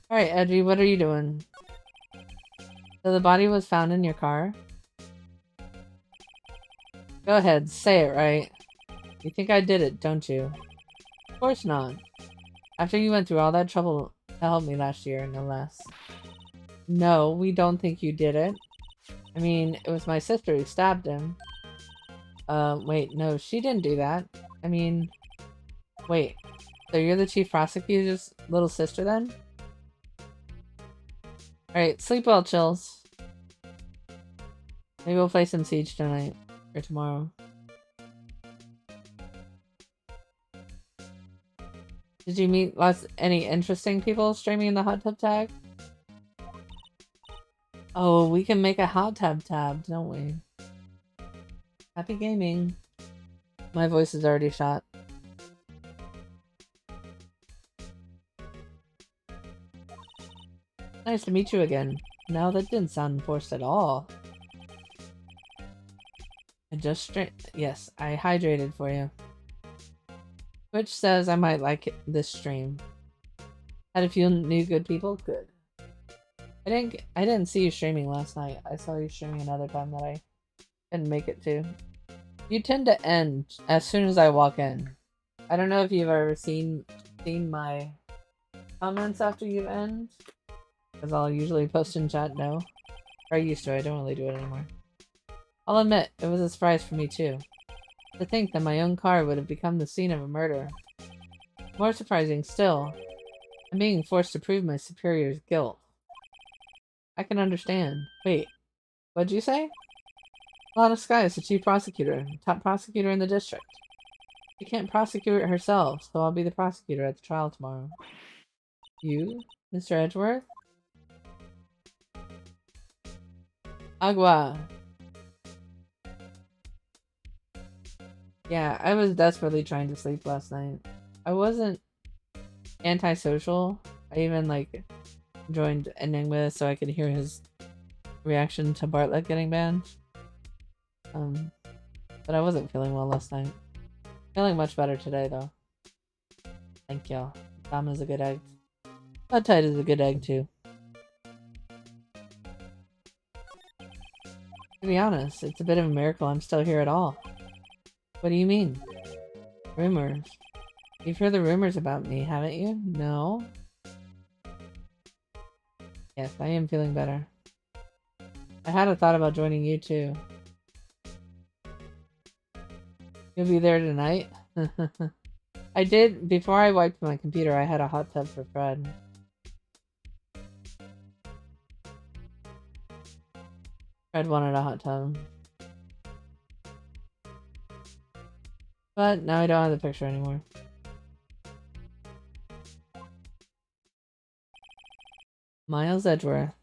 Alright, Edgy, what are you doing? So the body was found in your car? Go ahead, say it right. You think I did it, don't you? Of course not. After you went through all that trouble to help me last year, no less. No, we don't think you did it. I mean, it was my sister who stabbed him. Wait, no, she didn't do that. I mean... Wait, so you're the chief prosecutor's little sister then? Alright, sleep well, Chills. Maybe we'll play some Siege tonight. Or tomorrow. Did you meet any interesting people streaming in the hot tub tag? Oh, we can make a hot tub tab, don't we? Happy gaming. My voice is already shot. Nice to meet you again. No, that didn't sound forced at all. I just yes, I hydrated for you. Twitch says I might like this stream. Had a few new good people? Good. I didn't see you streaming last night. I saw you streaming another time that I didn't make it to. You tend to end as soon as I walk in. I don't know if you've ever seen my comments after you end. Because I'll usually post in chat, no. Or I used to, I don't really do it anymore. I'll admit, it was a surprise for me too. To think that my own car would have become the scene of a murder. More surprising still, I'm being forced to prove my superior's guilt. I can understand. Wait, what'd you say? Lana Skye is the chief prosecutor, top prosecutor in the district. She can't prosecute it herself, so I'll be the prosecutor at the trial tomorrow. You, Mr. Edgeworth? Agua. Yeah, I was desperately trying to sleep last night. I wasn't antisocial. I even, like, joined Enigma so I could hear his reaction to Bartlett getting banned. But I wasn't feeling well last night. Feeling much better today, though. Thank you. Tom is a good egg. Bud Tide is a good egg, too. To be honest, it's a bit of a miracle I'm still here at all. What do you mean? Rumors. You've heard the rumors about me, haven't you? No? Yes, I am feeling better. I had a thought about joining you, too. You'll be there tonight? I did, before I wiped my computer, I had a hot tub for Fred. Fred wanted a hot tub. But now I don't have the picture anymore. Miles Edgeworth.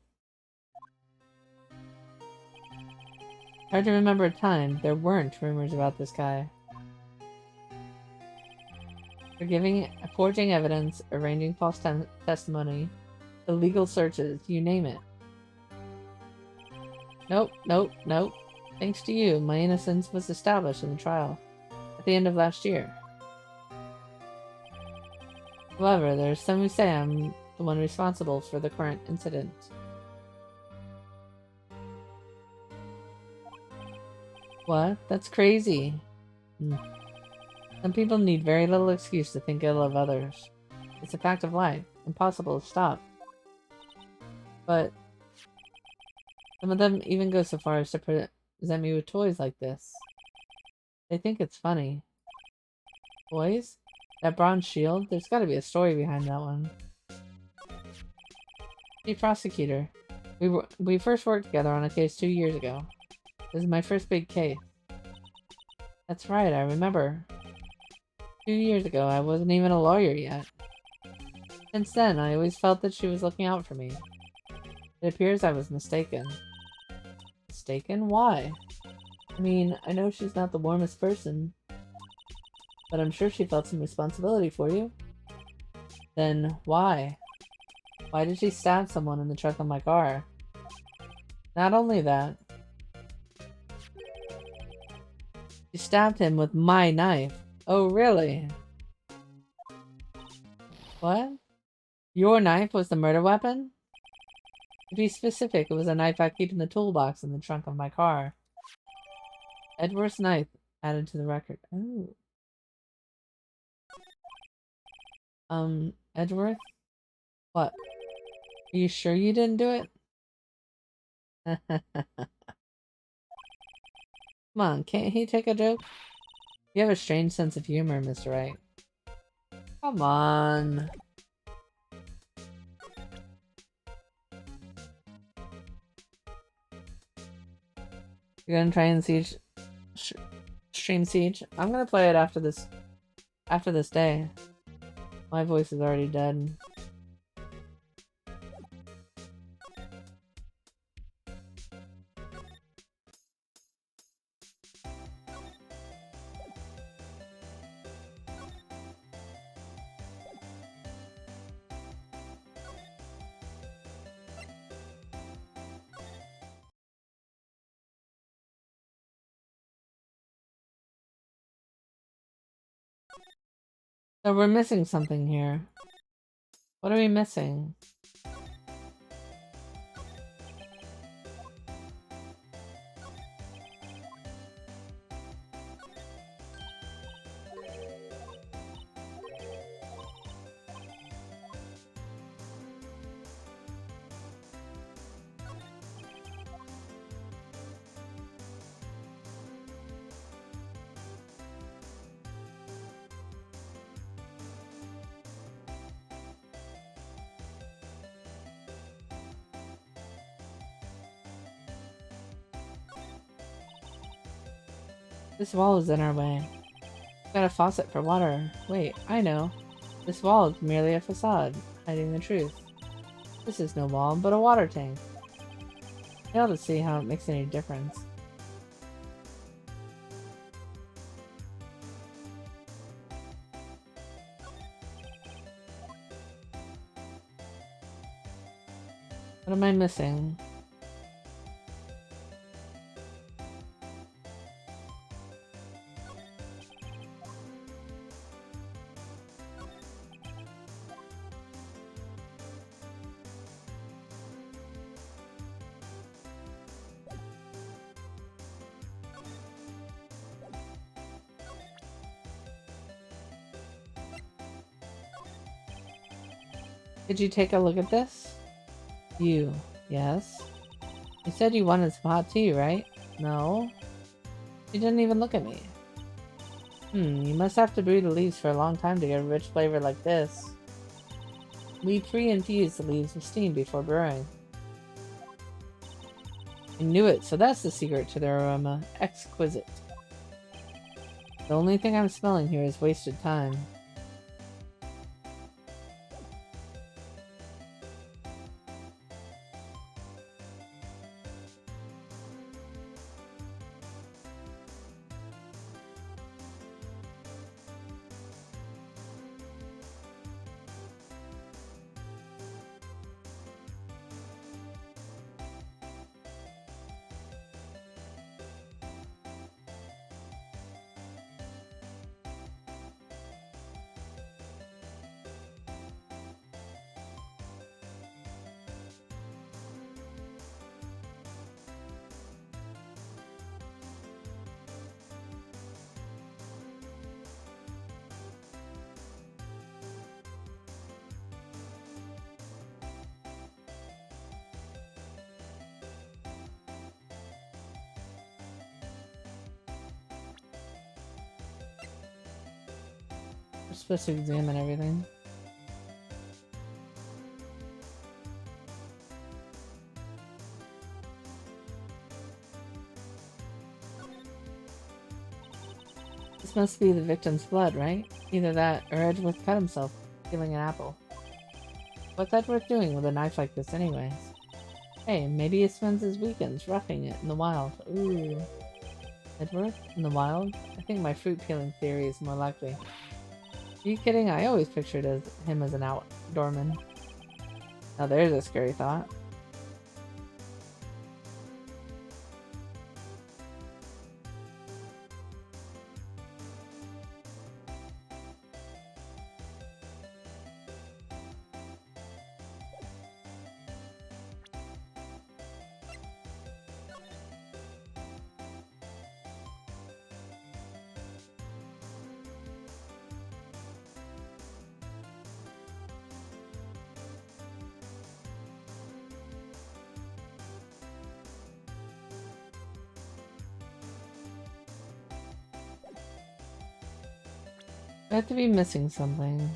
Hard to remember a time there weren't rumors about this guy. Forging evidence, arranging false testimony, illegal searches, you name it. Nope, nope, nope. Thanks to you, my innocence was established in the trial at the end of last year. However, there's some who say I'm the one responsible for the current incident. What? That's crazy. Some people need very little excuse to think ill of others. It's a fact of life. Impossible to stop. But some of them even go so far as to present me with toys like this. They think it's funny. Toys? That bronze shield? There's gotta be a story behind that one. Chief Prosecutor. We first worked together on a case 2 years ago. This is my first big case. That's right, I remember. 2 years ago, I wasn't even a lawyer yet. Since then, I always felt that she was looking out for me. It appears I was mistaken. Mistaken? Why? I mean, I know she's not the warmest person, but I'm sure she felt some responsibility for you. Then, why? Why did she stab someone in the trunk of my car? Not only that, she stabbed him with my knife. Oh, really? What? Your knife was the murder weapon? To be specific, it was a knife I keep in the toolbox in the trunk of my car. Edward's knife added to the record. Oh. Edward? What? Are you sure you didn't do it? Come on, can't he take a joke? You have a strange sense of humor, Mr. Wright. Come on. You're gonna try and stream Siege? I'm gonna play it after this day. My voice is already dead. So we're missing something here. What are we missing? This wall is in our way. We've got a faucet for water. Wait, I know. This wall is merely a facade, hiding the truth. This is no wall, but a water tank. Fail to see how it makes any difference. What am I missing? Did you take a look at this? You. Yes. You said you wanted some hot tea, right? No. You didn't even look at me. You must have to brew the leaves for a long time to get a rich flavor like this. We pre-infuse the leaves with steam before brewing. I knew it, so that's the secret to their aroma. Exquisite. The only thing I'm smelling here is wasted time. We're supposed to examine everything. This must be the victim's blood, right? Either that, or Edgeworth cut himself, peeling an apple. What's Edgeworth doing with a knife like this anyways? Hey, maybe he spends his weekends roughing it in the wild. Ooh. Edgeworth? In the wild? I think my fruit peeling theory is more likely. Are you kidding? I always pictured him as an outdoorman. Now there's a scary thought. I have to be missing something.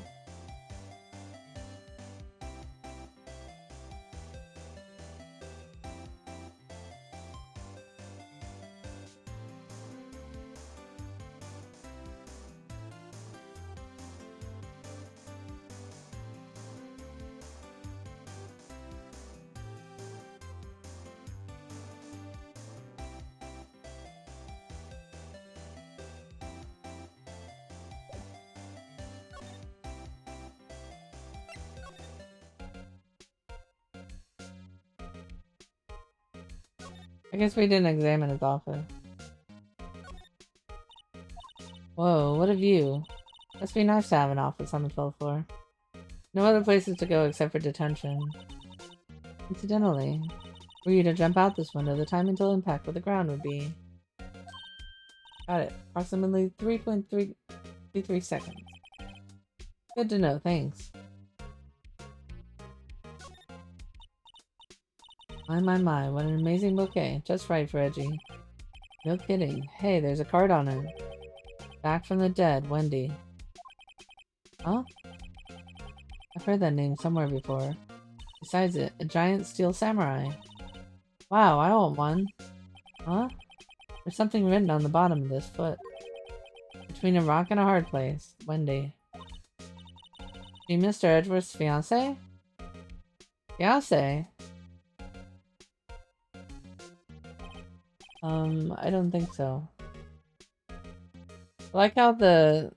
I guess we didn't examine his office. Whoa, what a view. Must be nice to have an office on the 12th floor. No other places to go except for detention. Incidentally, were you to jump out this window, the time until impact with the ground would be... Got it. Approximately 3.33 seconds. Good to know, thanks. My, what an amazing bouquet. Just right for Edgy. No kidding. Hey, there's a card on it. Back from the dead, Wendy. Huh? I've heard that name somewhere before. Besides it, a giant steel samurai. Wow, I want one. Huh? There's something written on the bottom of this foot. Between a rock and a hard place, Wendy. She Mr. Edgeworth's fiancé? Fiancé? I don't think so. I like how the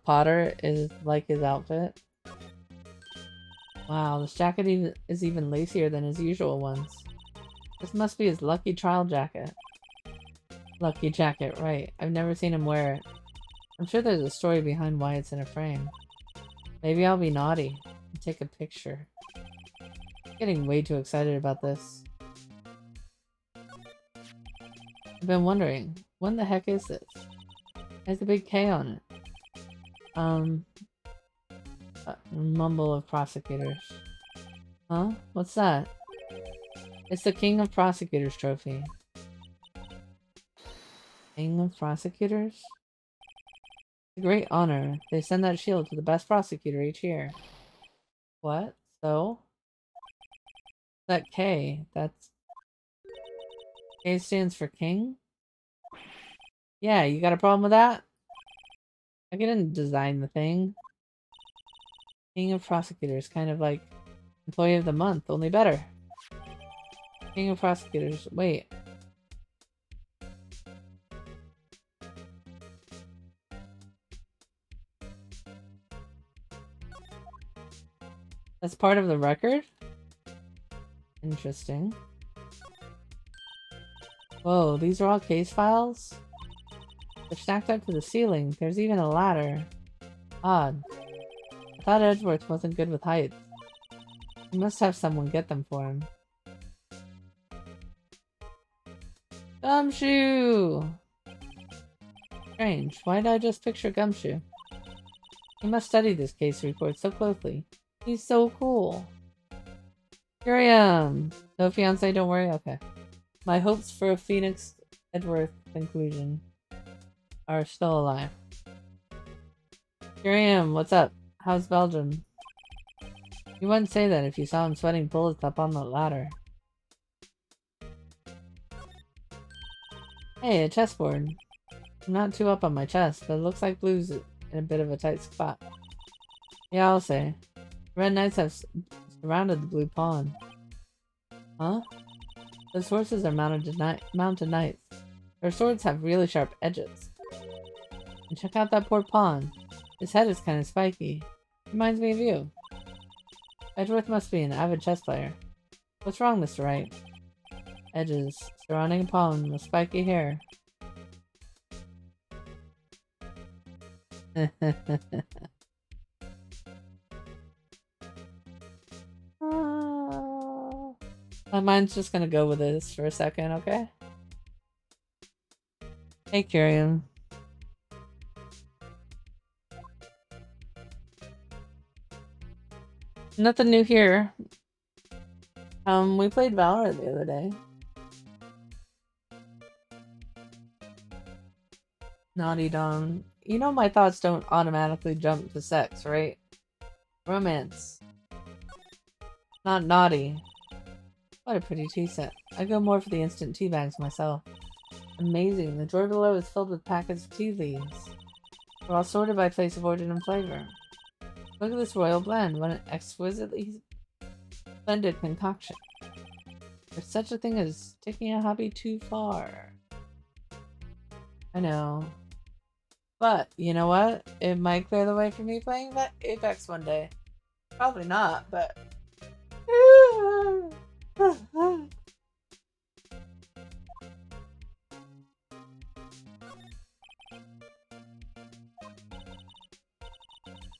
Potter is like his outfit. Wow, this jacket is even lacier than his usual ones. This must be his lucky trial jacket. Lucky jacket, right. I've never seen him wear it. I'm sure there's a story behind why it's in a frame. Maybe I'll be naughty and take a picture. I'm getting way too excited about this. I've been wondering, when the heck is this? There's a big K on it. Mumble of prosecutors. Huh? What's that? It's the King of Prosecutors trophy. King of Prosecutors? A great honor. They send that shield to the best prosecutor each year. What? So? That K. That's... K stands for king? Yeah, you got a problem with that? I didn't design the thing. King of Prosecutors, kind of like Employee of the Month, only better. King of Prosecutors. Wait. That's part of the record? Interesting. Whoa, these are all case files? They're stacked up to the ceiling. There's even a ladder. Odd. I thought Edgeworth wasn't good with heights. He must have someone get them for him. Gumshoe! Strange. Why did I just picture Gumshoe? He must study this case report so closely. He's so cool. Here I am. No fiance, don't worry? Okay. My hopes for a Phoenix Edgeworth conclusion are still alive. Here I am. What's up? How's Belgium? You wouldn't say that if you saw him sweating bullets up on the ladder. Hey, a chessboard. I'm not too up on my chess, but it looks like blue's in a bit of a tight spot. Yeah, I'll say. Red Knights have surrounded the blue pawn. Huh? Those horses are mounted knights. Their swords have really sharp edges. And check out that poor pawn. His head is kind of spiky. Reminds me of you. Edgeworth must be an avid chess player. What's wrong, Mr. Wright? Edges. Surrounding a pawn with spiky hair. My mind's just gonna go with this for a second, okay? Hey, Kyrian. Nothing new here. We played Valorant the other day. Naughty Dom. You know my thoughts don't automatically jump to sex, right? Romance. Not naughty. What a pretty tea set. I go more for the instant tea bags myself. Amazing. The drawer below is filled with packets of tea leaves. They're all sorted by place of origin and flavor. Look at this royal blend. What an exquisitely splendid concoction. There's such a thing as taking a hobby too far. I know. But, you know what? It might clear the way for me playing Apex one day. Probably not, but...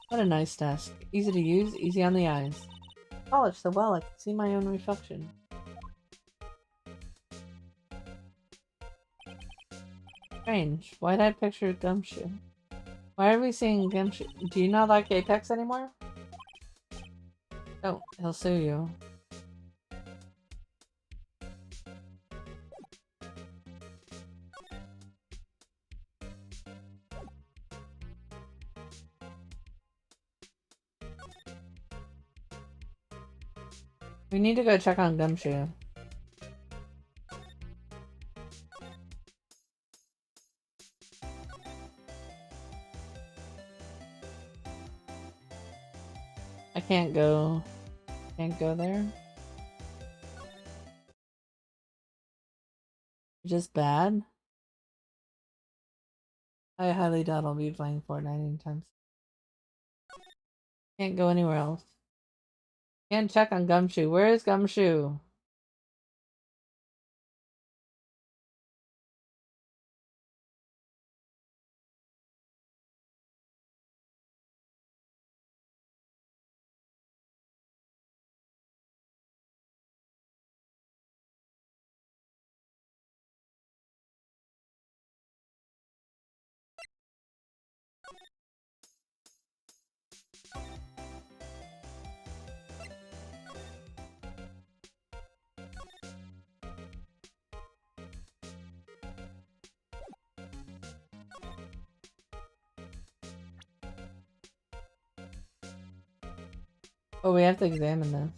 What a nice desk. Easy to use, easy on the eyes. Polished so well I can see my own reflection. Strange. Why'd I picture Gumshoe? Why are we seeing Gumshoe? Do you not like Apex anymore? Don't. He'll sue you. We need to go check on Gumshoe. I can't go. Can't go there. Just bad? I highly doubt I'll be playing Fortnite anytime soon. Can't go anywhere else. Can't check on Gumshoe. Where is Gumshoe? Oh, we have to examine this.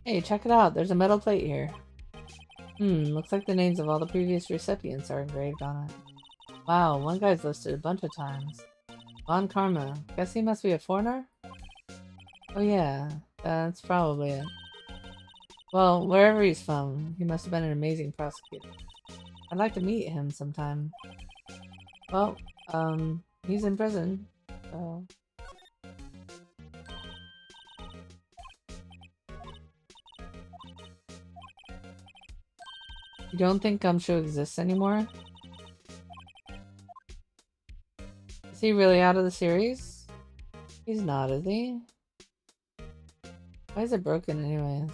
Hey, check it out. There's a metal plate here. Looks like the names of all the previous recipients are engraved on it. Wow, one guy's listed a bunch of times. Von Karma. Guess he must be a foreigner? Oh yeah, that's probably it. Well, wherever he's from, he must have been an amazing prosecutor. I'd like to meet him sometime. Well, he's in prison, so... You don't think Gumshoe exists anymore? Is he really out of the series? He's not, is he? Why is it broken anyways?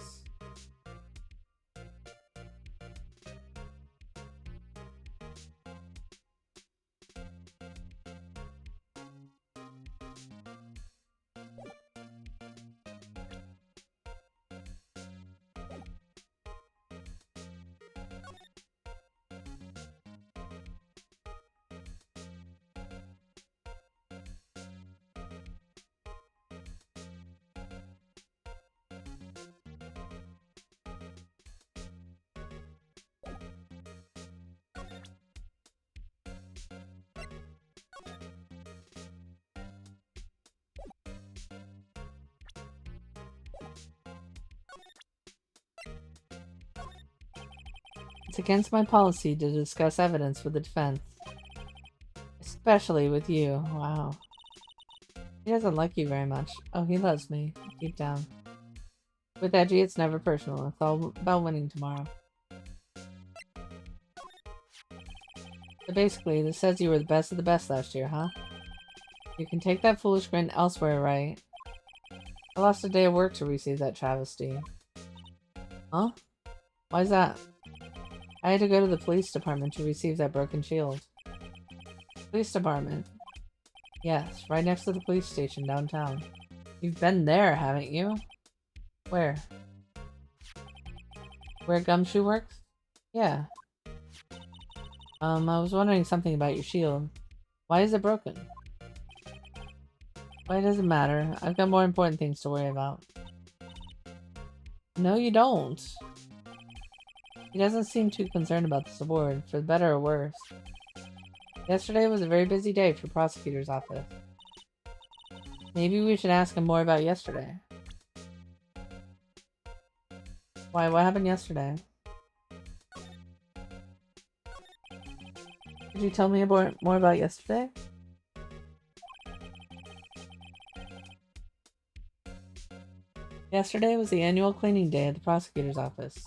It's against my policy to discuss evidence with the defense. Especially with you. Wow. He doesn't like you very much. Oh, he loves me. Deep down. With Edgy, it's never personal. It's all about winning tomorrow. So basically, this says you were the best of the best last year, huh? You can take that foolish grin elsewhere, right? I lost a day of work to receive that travesty. Huh? Why's that? I had to go to the police department to receive that broken shield. Police department? Yes, right next to the police station downtown. You've been there, haven't you? Where? Where Gumshoe works? Yeah. I was wondering something about your shield. Why is it broken? Why does it matter? I've got more important things to worry about. No, you don't. He doesn't seem too concerned about this award, for better or worse. Yesterday was a very busy day for prosecutor's office. Maybe we should ask him more about yesterday. Why? What happened yesterday? Could you tell me more about yesterday? Yesterday was the annual cleaning day at the prosecutor's office.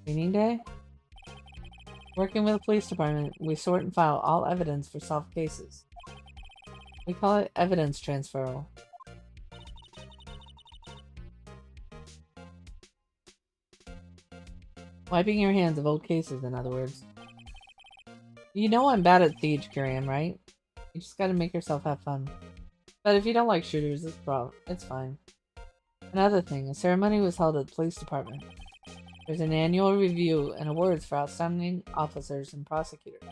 Cleaning day? Working with the police department, we sort and file all evidence for solved cases. We call it evidence transferal. Wiping your hands of old cases, in other words. You know I'm bad at siege, Kyrian, right? You just gotta make yourself have fun. But if you don't like shooters, it's fine. Another thing, a ceremony was held at the police department. There's an annual review and awards for outstanding officers and prosecutors.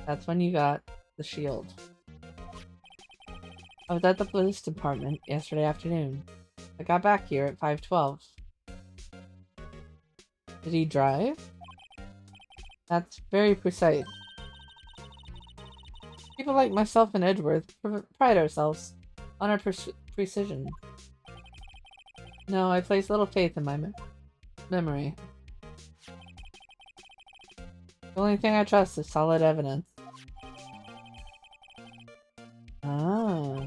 That's when you got the shield. I was at the police department yesterday afternoon. I got back here at 5:12. Did he drive? That's very precise. People like myself and Edgeworth pride ourselves on our precision. No, I place little faith in my memory. The only thing I trust is solid evidence. Ah.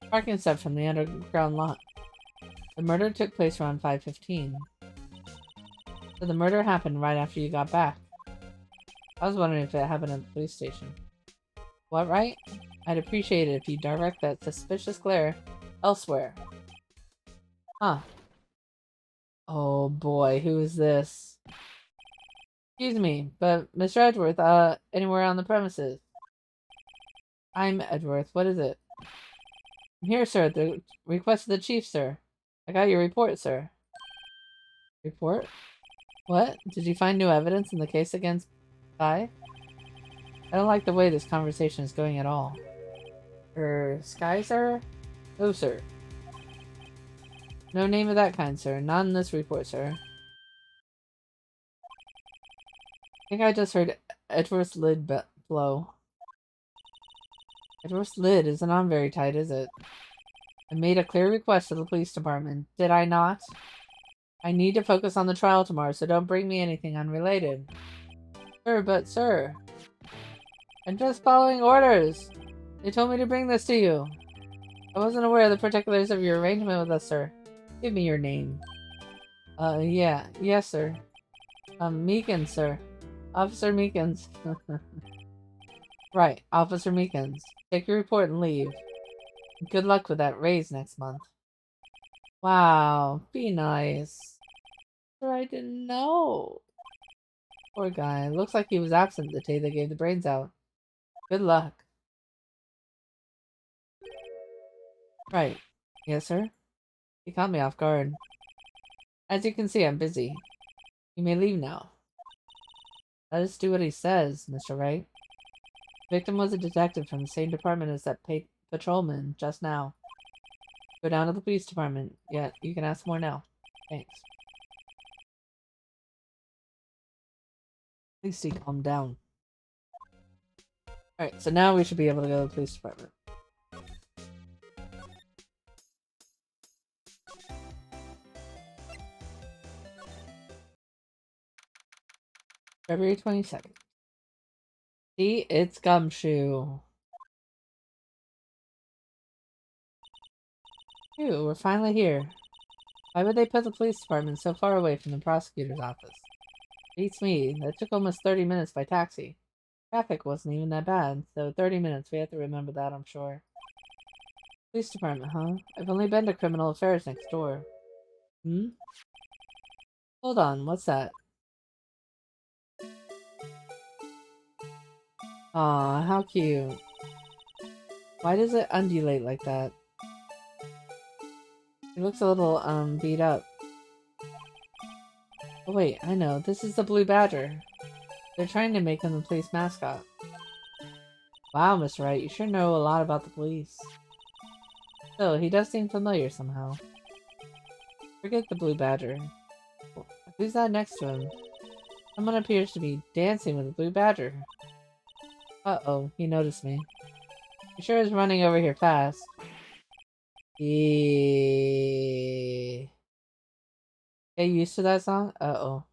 Parking steps from the underground lot. The murder took place around 5:15. So the murder happened right after you got back. I was wondering if it happened at the police station. What, right? I'd appreciate it if you direct that suspicious glare elsewhere. Huh. Oh boy, who is this? Excuse me, but Mr. Edgeworth, anywhere on the premises? I'm Edgeworth. What is it? I'm here, sir, at the request of the chief, sir. I got your report, sir. Report? What? Did you find new evidence in the case against Sky? I don't like the way this conversation is going at all. Sky, sir? No, sir. No name of that kind, sir. Not in this report, sir. I think I just heard Edgeworth's lid blow. Edgeworth's lid isn't on very tight, is it? I made a clear request to the police department, did I not? I need to focus on the trial tomorrow, so don't bring me anything unrelated. Sir, I'm just following orders. They told me to bring this to you. I wasn't aware of the particulars of your arrangement with us, sir. Give me your name. Yes, sir. Meekins, sir. Officer Meekins. Right, Officer Meekins. Take your report and leave. Good luck with that raise next month. Wow, be nice. Sir, I didn't know. Poor guy. Looks like he was absent the day they gave the brains out. Good luck. Right. Yes, sir? He caught me off guard. As you can see, I'm busy. You may leave now. Let us do what he says, Mr. Wright. The victim was a detective from the same department as that patrolman just now. Go down to the police department. Yeah, you can ask more now. Thanks. At least he calmed down. Alright, so now we should be able to go to the police department. February 22nd. See, it's Gumshoe. Phew, we're finally here. Why would they put the police department so far away from the prosecutor's office? Beats me. That took almost 30 minutes by taxi. Traffic wasn't even that bad, so 30 minutes. We have to remember that, I'm sure. Police department, huh? I've only been to criminal affairs next door. Hmm? Hold on, what's that? Aw, how cute. Why does it undulate like that? It looks a little, beat up. Oh wait, I know. This is the Blue Badger. They're trying to make him the police mascot. Wow, Mr. Wright, you sure know a lot about the police. Still, he does seem familiar somehow. Forget the Blue Badger. Who's that next to him? Someone appears to be dancing with the Blue Badger. Uh-oh, he noticed me. He sure is running over here fast. Yeah. Get used to that song? Uh-oh.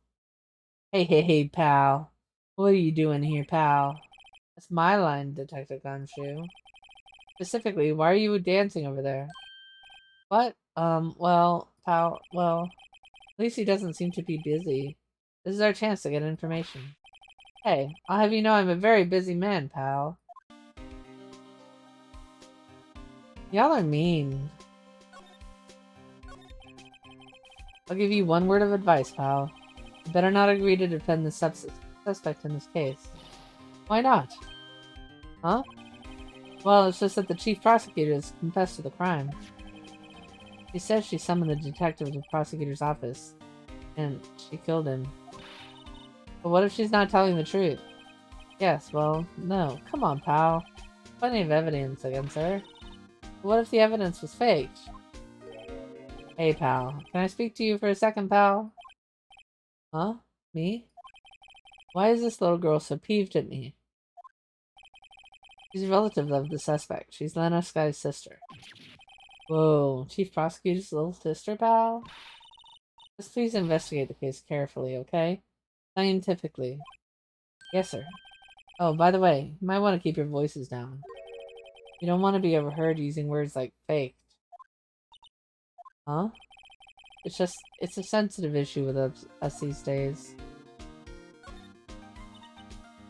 Hey, pal. What are you doing here, pal? That's my line, Detective Gumshoe. Specifically, why are you dancing over there? What? Well, pal, well, at least he doesn't seem to be busy. This is our chance to get information. Hey, I'll have you know I'm a very busy man, pal. Y'all are mean. I'll give you one word of advice, pal. You better not agree to defend the suspect in this case. Why not? Huh? Well, it's just that the chief prosecutor has confessed to the crime. She says she summoned the detective to the prosecutor's office, and she killed him. But what if she's not telling the truth? Yes, well, no. Come on, pal. Plenty of evidence against her. But what if the evidence was faked? Hey, pal. Can I speak to you for a second, pal? Huh? Me? Why is this little girl so peeved at me? She's a relative of the suspect. She's Lena Sky's sister. Whoa, Chief Prosecutor's little sister, pal? Just please investigate the case carefully, okay? Scientifically. Yes, sir. Oh, by the way, you might want to keep your voices down. You don't want to be overheard using words like faked. Huh? It's a sensitive issue with us these days.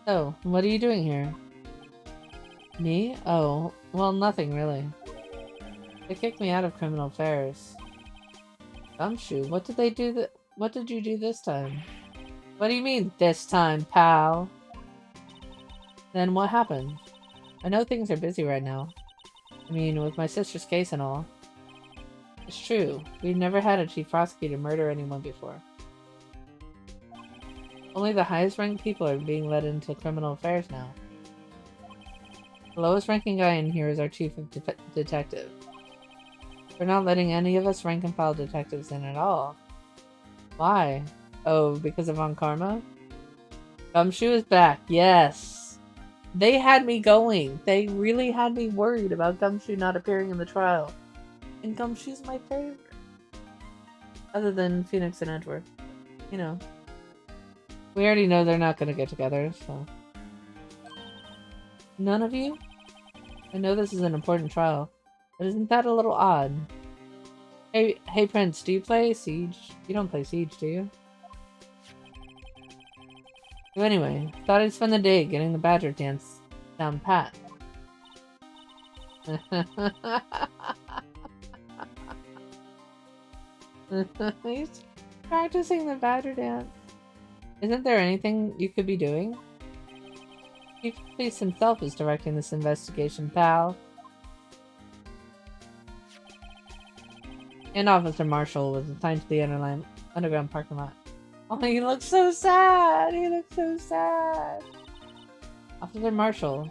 So, what are you doing here? Me? Oh, well, nothing really. They kicked me out of criminal affairs. Gumshoe, what did you do this time? What do you mean, this time, pal? Then what happened? I know things are busy right now. I mean, with my sister's case and all. It's true. We've never had a chief prosecutor murder anyone before. Only the highest ranked people are being led into criminal affairs now. The lowest ranking guy in here is our chief of detective. We're not letting any of us rank and file detectives in at all. Why? Oh, because of On Karma? Gumshoe is back. Yes. They had me going. They really had me worried about Gumshoe not appearing in the trial. And Gumshoe's my favorite. Other than Phoenix and Edward. You know. We already know they're not going to get together, so. None of you? I know this is an important trial, but isn't that a little odd? Hey Prince, do you play Siege? You don't play Siege, do you? So anyway, thought I'd spend the day getting the Badger dance down pat. He's practicing the Badger dance. Isn't there anything you could be doing? Chief Police himself is directing this investigation, pal. And Officer Marshall was assigned to the underground parking lot. Oh, he looks so sad! He looks so sad! Officer Marshall.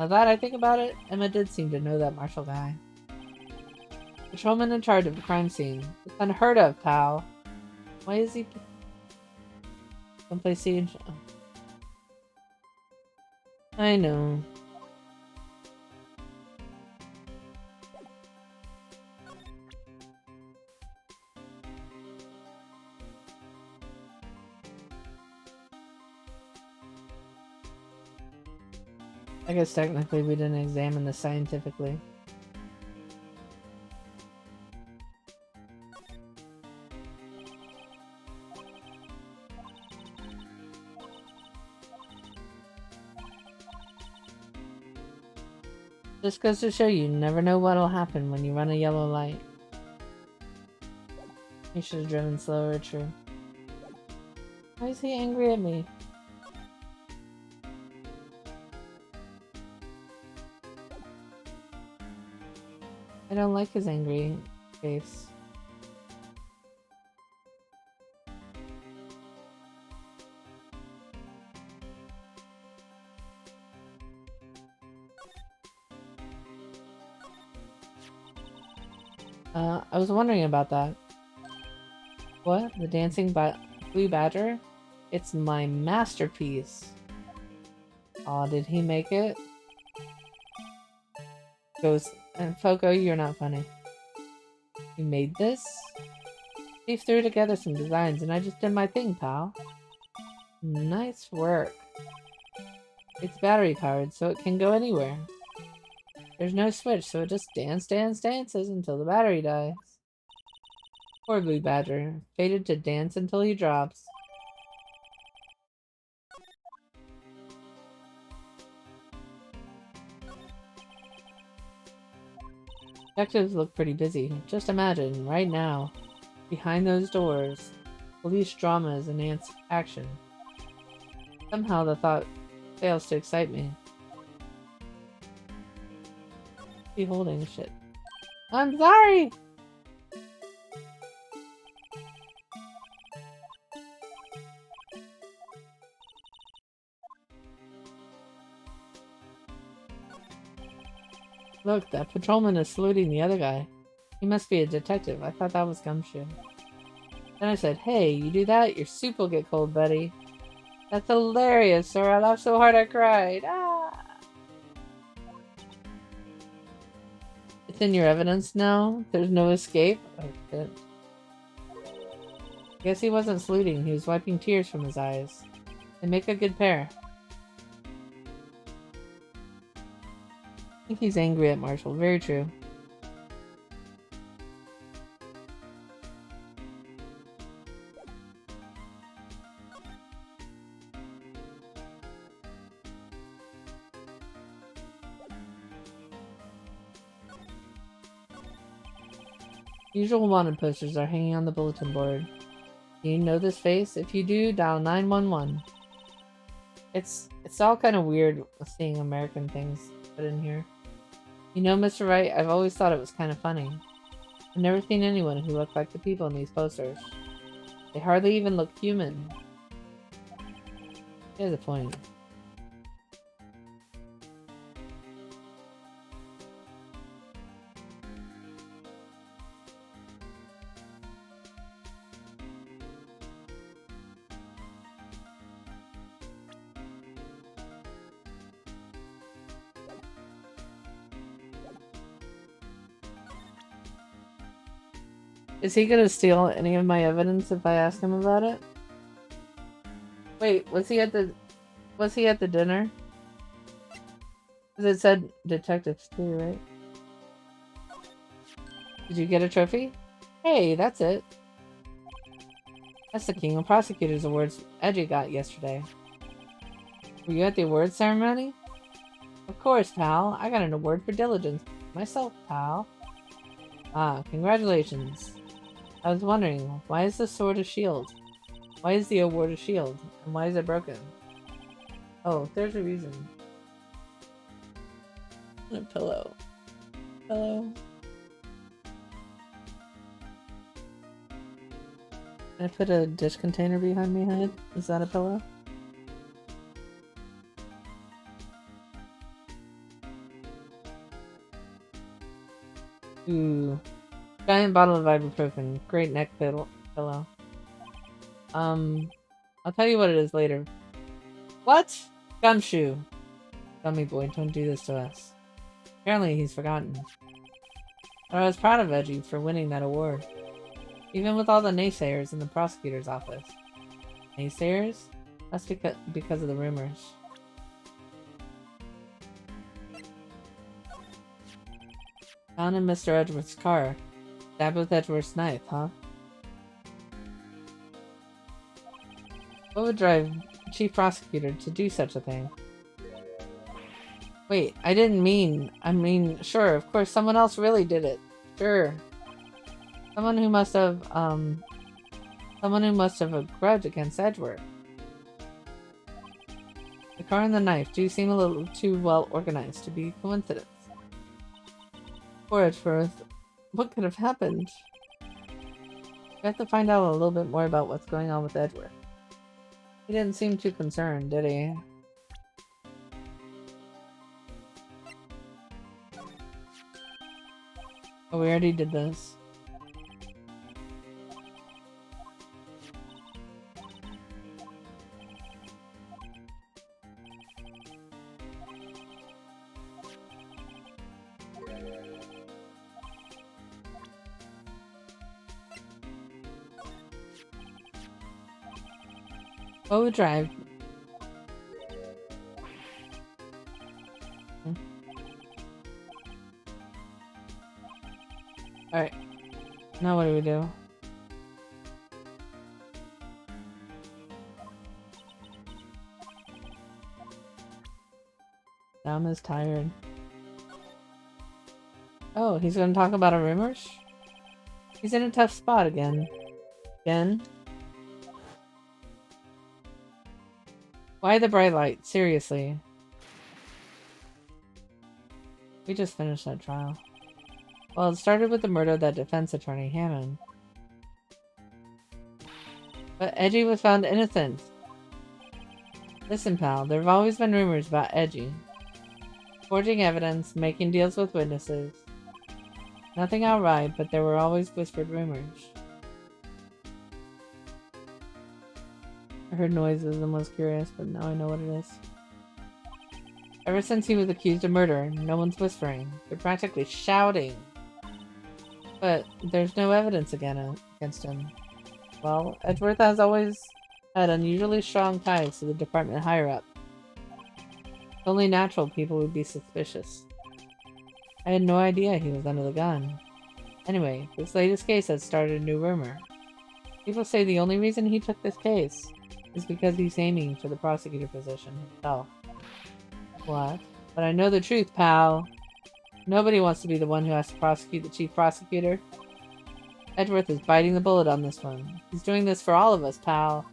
Now that I think about it, Emma did seem to know that Marshall guy. Patrolman in charge of the crime scene. It's unheard of, pal. Why is he... Don't play Siege? Oh. I know. I guess technically we didn't examine this scientifically. Just goes to show you never know what'll happen when you run a yellow light. You should have driven slower, true. Why is he angry at me? I don't like his angry face. I was wondering about that. What? The dancing blue badger? It's my masterpiece. Aw, did he make it? Goes, and Foco, you're not funny. You made this? Steve threw together some designs and I just did my thing, pal. Nice work. It's battery powered, so it can go anywhere. There's no switch, so it just dances until the battery dies. Poor Blue Badger, fated to dance until he drops. Detectives look pretty busy. Just imagine, right now, behind those doors, police drama is in action. Somehow the thought fails to excite me. Be holding shit. I'm sorry! Look, that patrolman is saluting the other guy. He must be a detective. I thought that was Gumshoe. Then I said, hey, you do that, your soup will get cold, buddy. That's hilarious, sir. I laughed so hard I cried. Ah! It's in your evidence now? There's no escape? Oh, shit. Guess he wasn't saluting. He was wiping tears from his eyes. They make a good pair. I think he's angry at Marshall. Very true. Usual wanted posters are hanging on the bulletin board. Do you know this face? If you do, dial 911. It's all kind of weird seeing American things put in here. You know, Mr. Wright, I've always thought it was kind of funny. I've never seen anyone who looked like the people in these posters. They hardly even look human. He has a point. Is he gonna steal any of my evidence if I ask him about it? Wait, was he at the dinner? Because it said detectives too, right? Did you get a trophy? Hey, that's it. That's the King of Prosecutors Awards Edgy got yesterday. Were you at the awards ceremony? Of course, pal. I got an award for diligence. Myself, pal. Ah, congratulations. I was wondering, why is the sword a shield? Why is the award a shield? And why is it broken? Oh, there's a reason. A pillow. Pillow. I put a dish container behind my head. Is that a pillow? Ooh. Giant bottle of ibuprofen. Great neck pillow. I'll tell you what it is later. What? Gumshoe. Gummy boy, don't do this to us. Apparently he's forgotten. But I was proud of Edgy for winning that award. Even with all the naysayers in the prosecutor's office. Naysayers? That's because of the rumors. Found in Mr. Edgeworth's car. Stabbed with Edgeworth's knife, huh? What would drive Chief Prosecutor to do such a thing? Wait, I mean, sure, of course, someone else really did it. Sure. Someone who must have a grudge against Edgeworth. The car and the knife do seem a little too well organized to be a coincidence. Poor Edgeworth. What could have happened? We have to find out a little bit more about what's going on with Edgeworth. He didn't seem too concerned, did he? Oh, we already did this. Oh, drive. Alright. Now what do we do? Sam is tired. Oh, he's gonna talk about our rumors? He's in a tough spot again. Again? Why the bright light? Seriously. We just finished that trial. Well, it started with the murder of that defense attorney, Hammond. But Edgy was found innocent. Listen, pal, there have always been rumors about Edgy. Forging evidence, making deals with witnesses. Nothing outright, but there were always whispered rumors. I heard noises and was curious, but now I know what it is. Ever since he was accused of murder, no one's whispering. They're practically shouting. But there's no evidence against him. Well, Edgeworth has always had unusually strong ties to the department higher up. It's only natural people would be suspicious. I had no idea he was under the gun. Anyway, this latest case has started a new rumor. People say the only reason he took this case is because he's aiming for the prosecutor position himself. What? But I know the truth, pal. Nobody wants to be the one who has to prosecute the chief prosecutor. Edgeworth is biting the bullet on this one. He's doing this for all of us, pal.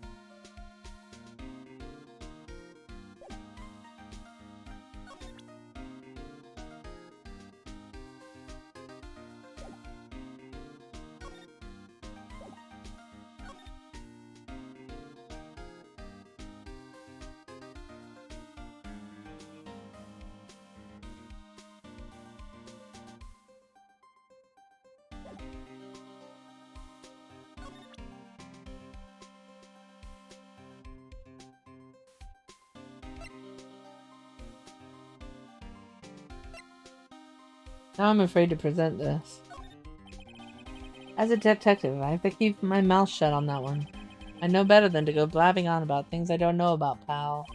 Now I'm afraid to present this. As a detective, I have to keep my mouth shut on that one. I know better than to go blabbing on about things I don't know about, pal.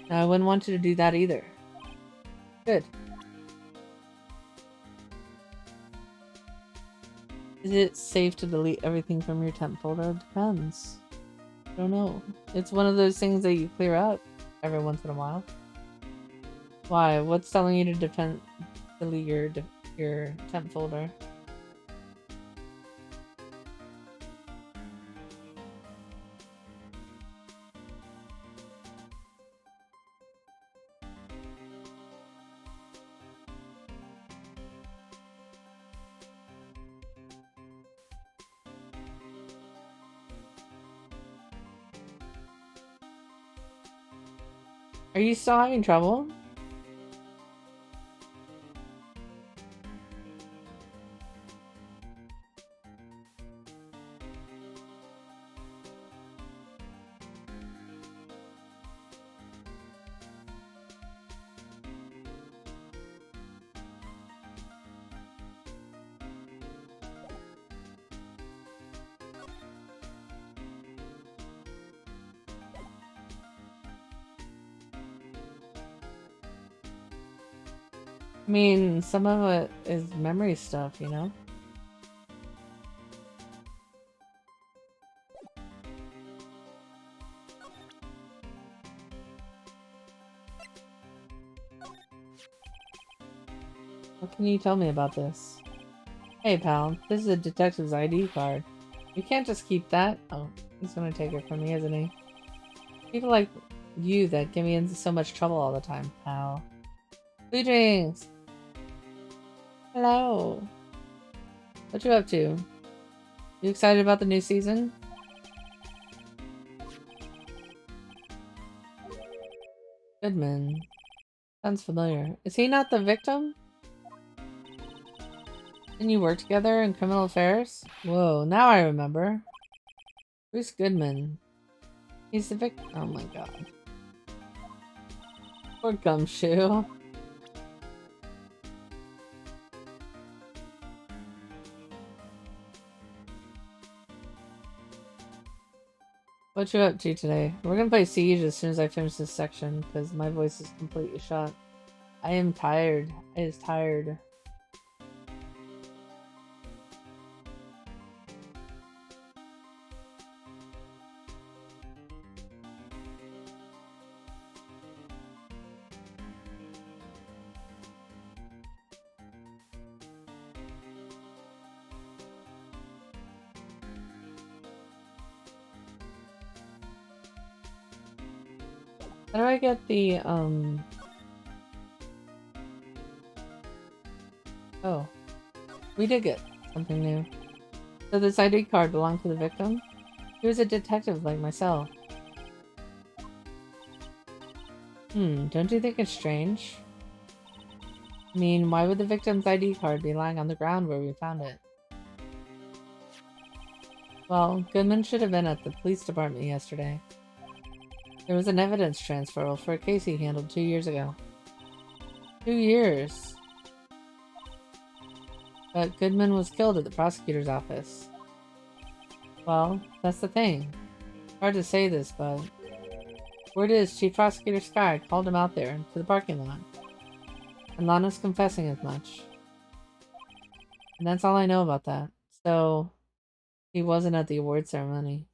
Now, I wouldn't want you to do that either. Good. Is it safe to delete everything from your temp folder? Depends. I don't know. It's one of those things that you clear out every once in a while. Why? What's telling you to delete your temp folder? Are you still having trouble? I mean, some of it is memory stuff, you know? What can you tell me about this? Hey, pal, this is a detective's ID card. You can't just keep that. Oh, he's gonna take it from me, isn't he? People like you that get me into so much trouble all the time, pal. Blue drinks! Hello! What you up to? You excited about the new season? Goodman. Sounds familiar. Is he not the victim? Didn't you work together in criminal affairs? Whoa, now I remember. Bruce Goodman. He's the victim. Oh my god. Poor Gumshoe. What you up to today? We're gonna play Siege as soon as I finish this section, because my voice is completely shot. I am tired. I is tired. How do I get the, Oh. We did get something new. So this ID card belonged to the victim? He was a detective like myself. Don't you think it's strange? I mean, why would the victim's ID card be lying on the ground where we found it? Well, Goodman should have been at the police department yesterday. There was an evidence transfer for a case he handled 2 years ago. 2 years? But Goodman was killed at the prosecutor's office. Well, that's the thing. Hard to say this, but word is Chief Prosecutor Sky called him out there to the parking lot. And Lana's confessing as much. And that's all I know about that. So, he wasn't at the award ceremony.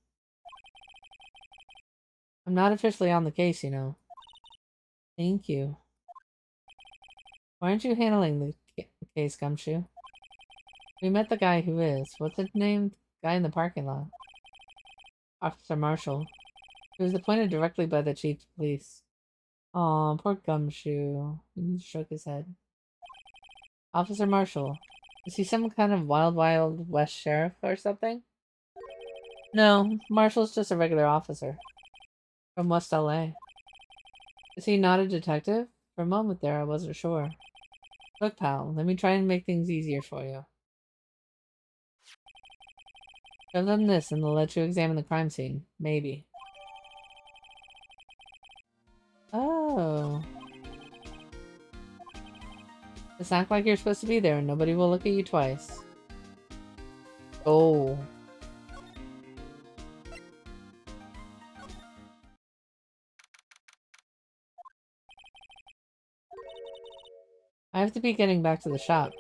I'm not officially on the case, you know. Thank you. Why aren't you handling the case, Gumshoe? We met the guy who is. What's his name? Guy in the parking lot. Officer Marshall. He was appointed directly by the chief of police. Aw, poor Gumshoe. He shook his head. Officer Marshall. Is he some kind of wild west sheriff or something? No, Marshall's just a regular officer. From West LA. Is he not a detective? For a moment there, I wasn't sure. Look, pal, let me try and make things easier for you. Show them this and they'll let you examine the crime scene. Maybe. Oh. Just act like you're supposed to be there and nobody will look at you twice. Oh. I have to be getting back to the shop.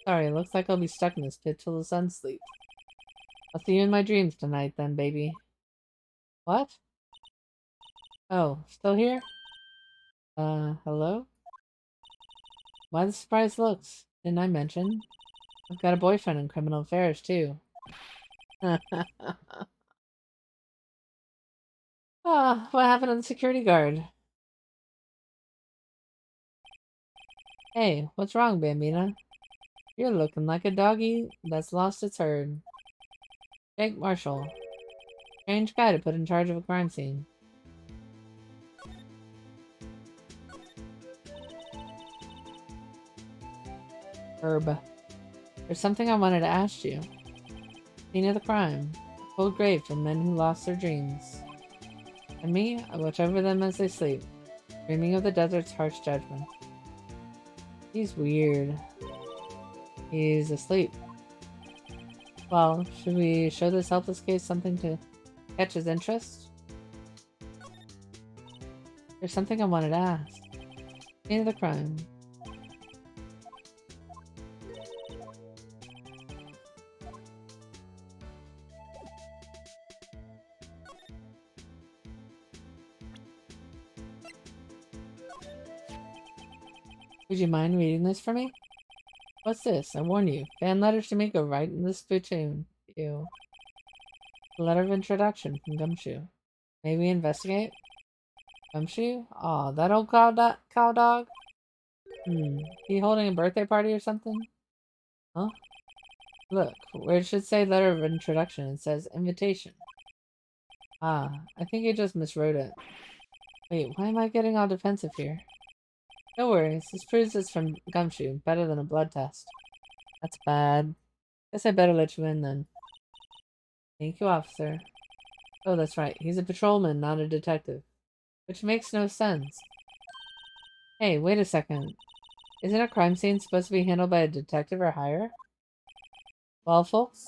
Sorry, it looks like I'll be stuck in this pit till the sun sleeps. I'll see you in my dreams tonight then, baby. What? Oh, still here? Hello? Why the surprised looks? Didn't I mention? I've got a boyfriend in criminal affairs, too. Ah, what happened to the security guard? Hey, what's wrong, Bambina? You're looking like a doggy that's lost its herd. Jake Marshall. Strange guy to put in charge of a crime scene. Herb. There's something I wanted to ask you. Scene of the crime. A cold grave for men who lost their dreams. And me, I watch over them as they sleep, dreaming of the desert's harsh judgment. He's weird. He's asleep. Well, should we show this helpless case something to catch his interest? There's something I wanted to ask. Scene of the crime. Would you mind reading this for me? What's this? I warn you. Fan letters to me go right in this spittoon. Ew. A letter of introduction from Gumshoe. May we investigate? Gumshoe? Aw, that old cow dog? He holding a birthday party or something? Huh? Look, where it should say letter of introduction, it says invitation. Ah, I think you just miswrote it. Wait, why am I getting all defensive here? No worries, this proves it's from Gumshoe. Better than a blood test. That's bad. Guess I better let you in then. Thank you, officer. Oh, that's right. He's a patrolman, not a detective. Which makes no sense. Hey, wait a second. Isn't a crime scene supposed to be handled by a detective or higher? Well, folks,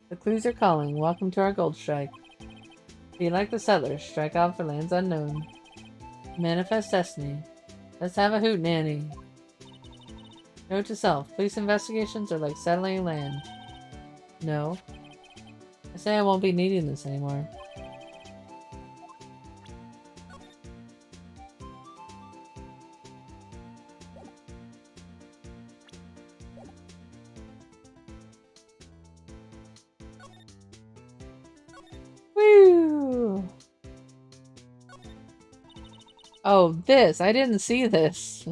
the clues are calling. Welcome to our gold strike. Be like the settlers, strike out for lands unknown. Manifest destiny. Let's have a hoot, nanny. Note to self, police investigations are like settling land. No. I say I won't be needing this anymore. Woo! Oh, this! I didn't see this!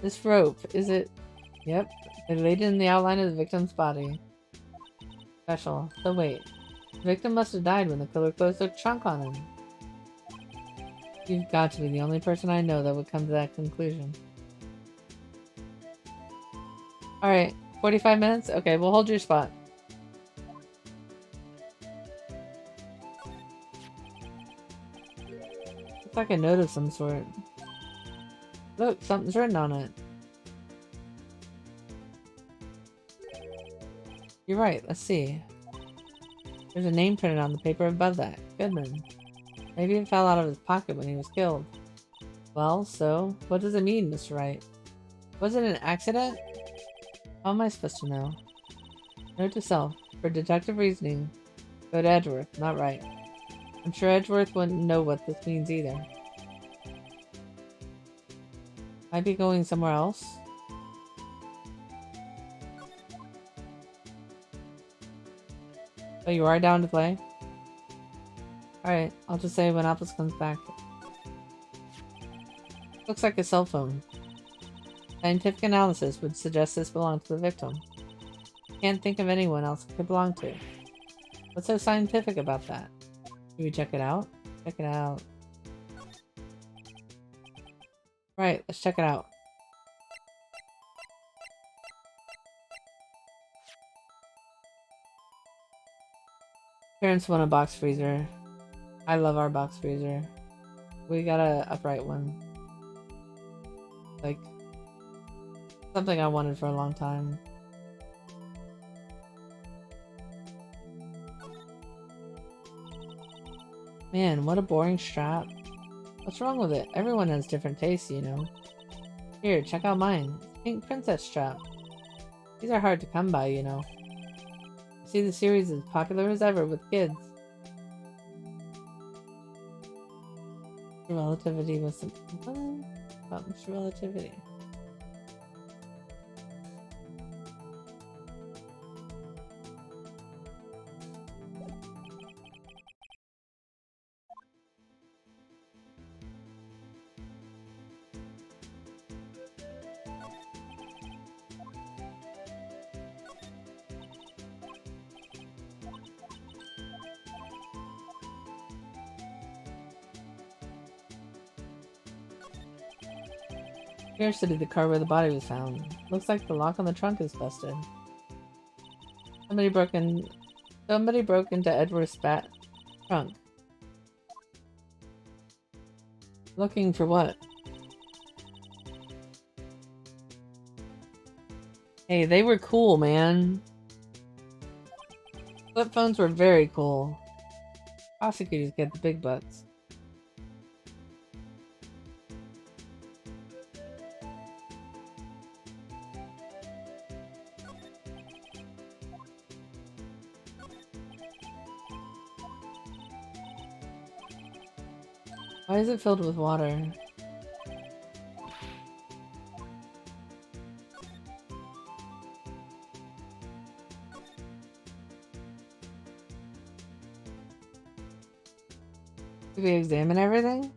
This rope, is it? Yep. It laid in the outline of the victim's body. Special. So wait. The victim must have died when the killer closed a trunk on him. You've got to be the only person I know that would come to that conclusion. Alright, 45 minutes? Okay, we'll hold your spot. Looks like a note of some sort. Look, something's written on it. You're right, let's see. There's a name printed on the paper above that. Goodman. Maybe it fell out of his pocket when he was killed. Well, so, what does it mean, Mr. Wright? Was it an accident? How am I supposed to know? Note to self, for detective reasoning, go to Edgeworth, not Wright. I'm sure Edgeworth wouldn't know what this means either. Might be going somewhere else? Oh, you are down to play? Alright, I'll just say when Apples comes back. Looks like a cell phone. Scientific analysis would suggest this belonged to the victim. Can't think of anyone else it could belong to. What's so scientific about that? Should we check it out? Check it out. Right, let's check it out. Parents want a box freezer. I love our box freezer. We got a upright one. Like, something I wanted for a long time. Man, what a boring strap. What's wrong with it? Everyone has different tastes, you know. Here, check out mine. Pink princess strap. These are hard to come by, you know. I see the series is popular as ever with kids. Relativity was some... What? Relativity. Here's to the car where the body was found. Looks like the lock on the trunk is busted. Somebody broke into Edward's trunk. Looking for what? Hey, they were cool, man. Flip phones were very cool. Prosecutors get the big bucks. Why is it filled with water? Did we examine everything?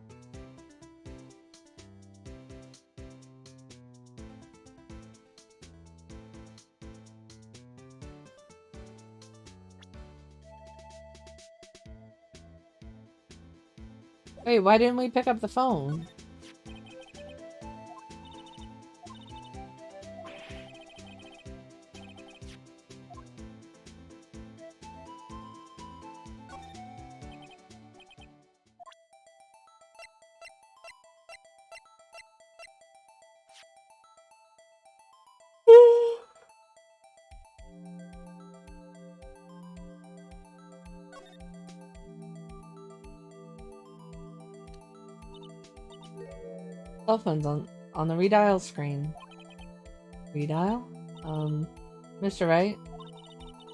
Wait, why didn't we pick up the phone? Cell phones on the redial screen. Redial? Mr. Wright?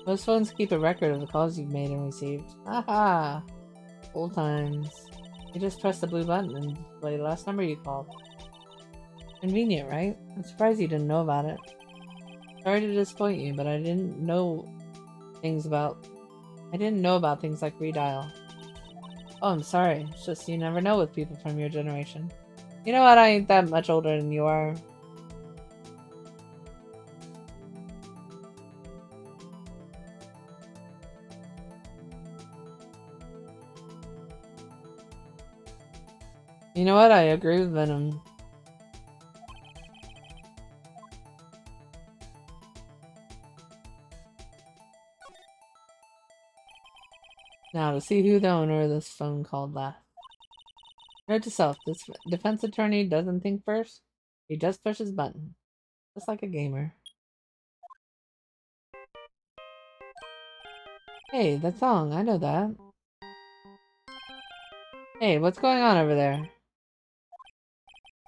Most phones keep a record of the calls you've made and received. Haha! Old times. You just press the blue button and display the last number you called. Convenient, right? I'm surprised you didn't know about it. Sorry to disappoint you, but I didn't know about things like redial. Oh, I'm sorry. It's just you never know with people from your generation. You know what? I ain't that much older than you are. You know what? I agree with Venom. Now, to see who the owner of this phone called last. Note to self, this defense attorney doesn't think first. He just pushes button. Just like a gamer. Hey, that song, I know that. Hey, what's going on over there?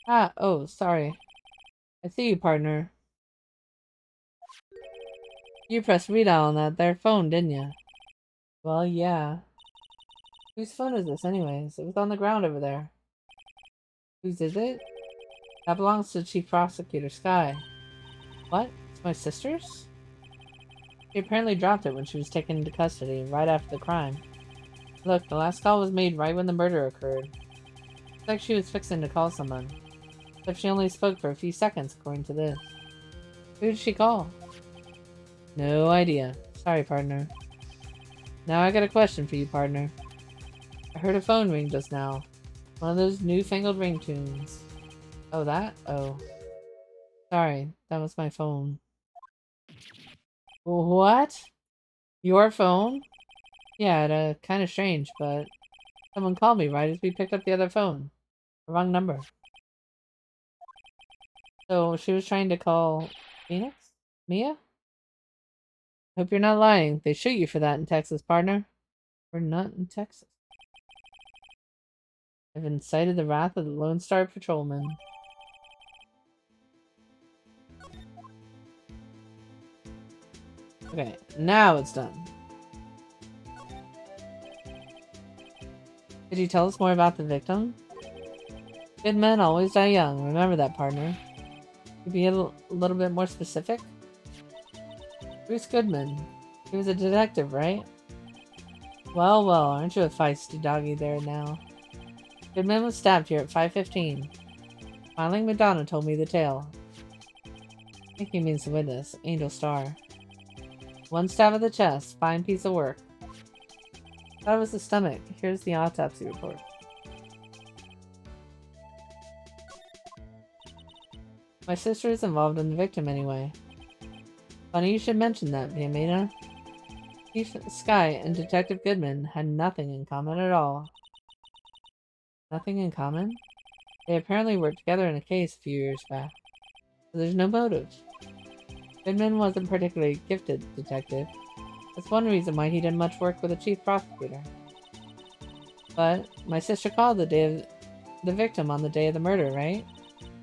Ah, oh, sorry. I see you, partner. You pressed redial on that there phone, didn't ya? Well, yeah. Whose phone is this anyways? It was on the ground over there. Whose is it? That belongs to Chief Prosecutor Sky. What? It's my sister's? She apparently dropped it when she was taken into custody right after the crime. Look, the last call was made right when the murder occurred. It's like she was fixing to call someone. Except she only spoke for a few seconds, according to this. Who did she call? No idea. Sorry, partner. Now I got a question for you, partner. I heard a phone ring just now. One of those newfangled ringtones. Oh, that? Oh. Sorry, that was my phone. What? Your phone? Yeah, kind of strange, but someone called me right as we picked up the other phone. The wrong number. So she was trying to call Phoenix? Mia? Hope you're not lying. They shoot you for that in Texas, partner. We're not in Texas. I've incited the wrath of the Lone Star Patrolman. Okay, now it's done. Could you tell us more about the victim? Good men always die young. Remember that, partner. Could you be a little bit more specific? Bruce Goodman. He was a detective, right? Well, well, aren't you a feisty doggy there now? Goodman was stabbed here at 5:15. Smiling Madonna told me the tale. I think he means the witness, Angel Star. One stab of the chest. Fine piece of work. Thought it was the stomach. Here's the autopsy report. My sister is involved in the victim anyway. Funny you should mention that, Bambina. Chief Sky and Detective Goodman had nothing in common at all. Nothing in common? They apparently worked together in a case a few years back. So there's no motive. Goodman wasn't particularly gifted detective. That's one reason why he did much work with the chief prosecutor. But my sister called the victim on the day of the murder, right?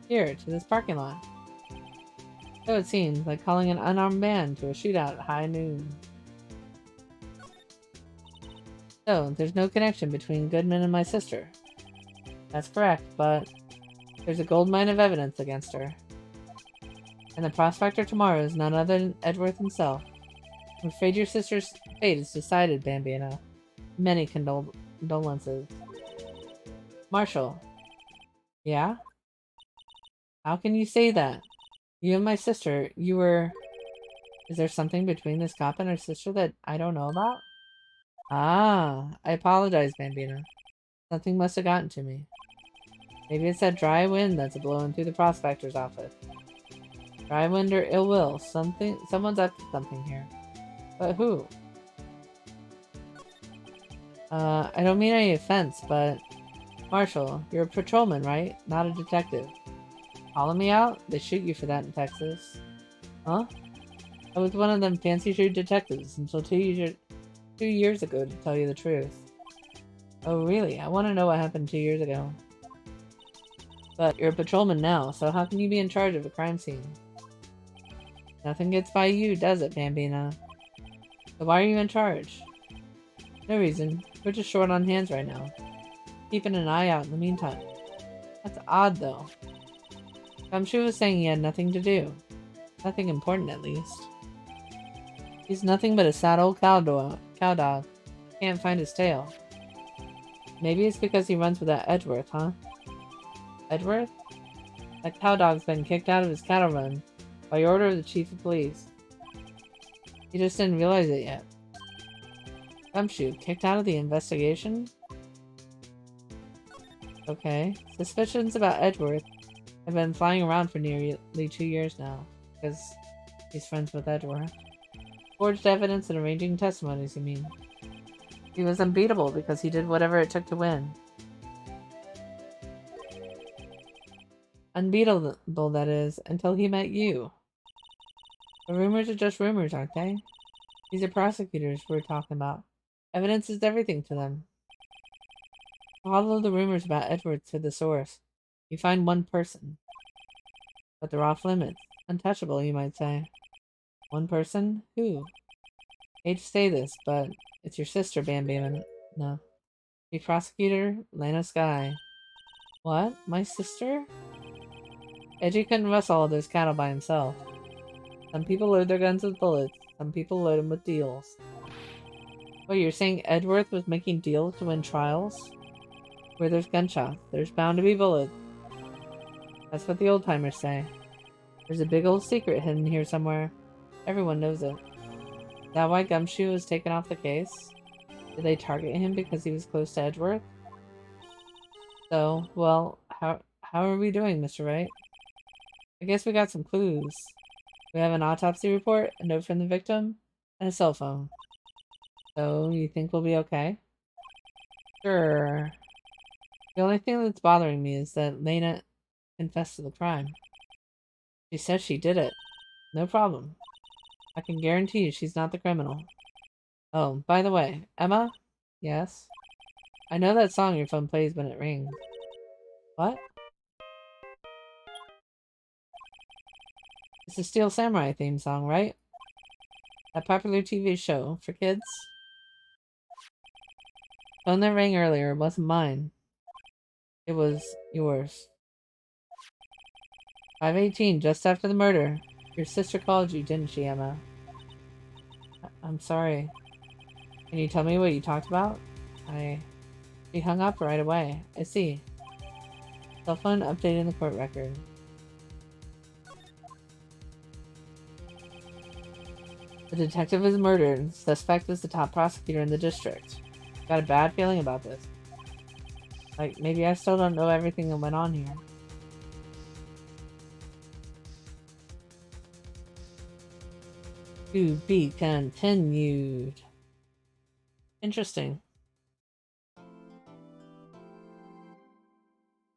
Here, to this parking lot. So it seems, like calling an unarmed man to a shootout at high noon. So, there's no connection between Goodman and my sister. That's correct, but there's a goldmine of evidence against her. And the prospector tomorrow is none other than Edgeworth himself. I'm afraid your sister's fate is decided, Bambino. Many condolences. Marshall. Yeah? How can you say that? You and my sister, you were... Is there something between this cop and her sister that I don't know about? Ah, I apologize, Bambino. Something must have gotten to me. Maybe it's that dry wind that's blowing through the prospector's office. Dry wind or ill will. Someone's up to something here. But who? I don't mean any offense, but... Marshall, you're a patrolman, right? Not a detective. Calling me out? They shoot you for that in Texas. Huh? I was one of them fancy shoe detectives until 2 years ago, to tell you the truth. Oh, really? I want to know what happened 2 years ago. But you're a patrolman now, so how can you be in charge of a crime scene? Nothing gets by you, does it, Bambina? So why are you in charge? No reason. We're just short on hands right now. Keeping an eye out in the meantime. That's odd, though. Gumshoe was saying he had nothing to do. Nothing important, at least. He's nothing but a sad old cow dog. Can't find his tail. Maybe it's because he runs with that Edgeworth, huh? Edgeworth? That cow dog's been kicked out of his cattle run by order of the chief of police. He just didn't realize it yet. Gumshoe, kicked out of the investigation? Okay. Suspicions about Edgeworth have been flying around for nearly 2 years now, because he's friends with Edgeworth. Forged evidence and arranging testimonies, you mean? He was unbeatable because he did whatever it took to win. Unbeatable, that is, until he met you. The rumors are just rumors, aren't they? These are prosecutors we're talking about. Evidence is everything to them. Follow the rumors about Edward to the source. You find one person. But they're off limits. Untouchable, you might say. One person? Who? Hate to say this, but it's your sister, Bambino. No. Chief Prosecutor, Lana Sky. What? My sister? Edgy couldn't rustle all those cattle by himself. Some people load their guns with bullets. Some people load him with deals. Wait, you're saying Edworth was making deals to win trials? Where there's gunshots, there's bound to be bullets. That's what the old-timers say. There's a big old secret hidden here somewhere. Everyone knows it. Is that why Gumshoe was taken off the case? Did they target him because he was close to Edgeworth? So, well, how are we doing, Mr. Wright? I guess we got some clues. We have an autopsy report, a note from the victim, and a cell phone. So, you think we'll be okay? Sure. The only thing that's bothering me is that Lena confessed to the crime. She says she did it. No problem. I can guarantee you she's not the criminal. Oh, by the way, Emma? Yes? I know that song your phone plays when it rings. What? It's the Steel Samurai theme song, right? That popular TV show for kids? Phone that rang earlier wasn't mine. It was yours. 5:18, just after the murder. Your sister called you, didn't she, Emma? I'm sorry. Can you tell me what you talked about? She hung up right away. I see. Cell phone updating the court record. The detective is murdered. Suspect is the top prosecutor in the district. Got a bad feeling about this. Like, maybe I still don't know everything that went on here. To be continued. Interesting.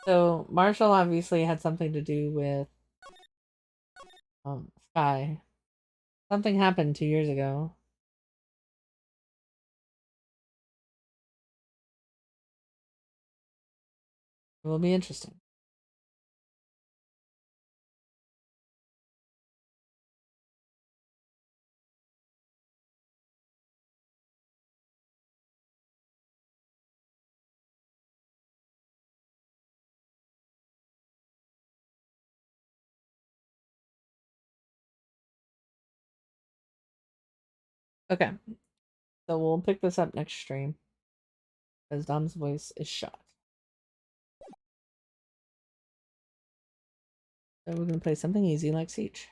So, Marshall obviously had something to do with Sky. Something happened 2 years ago. It will be interesting. Okay. So we'll pick this up next stream. Because Dom's voice is shot. So we're gonna play something easy like Siege.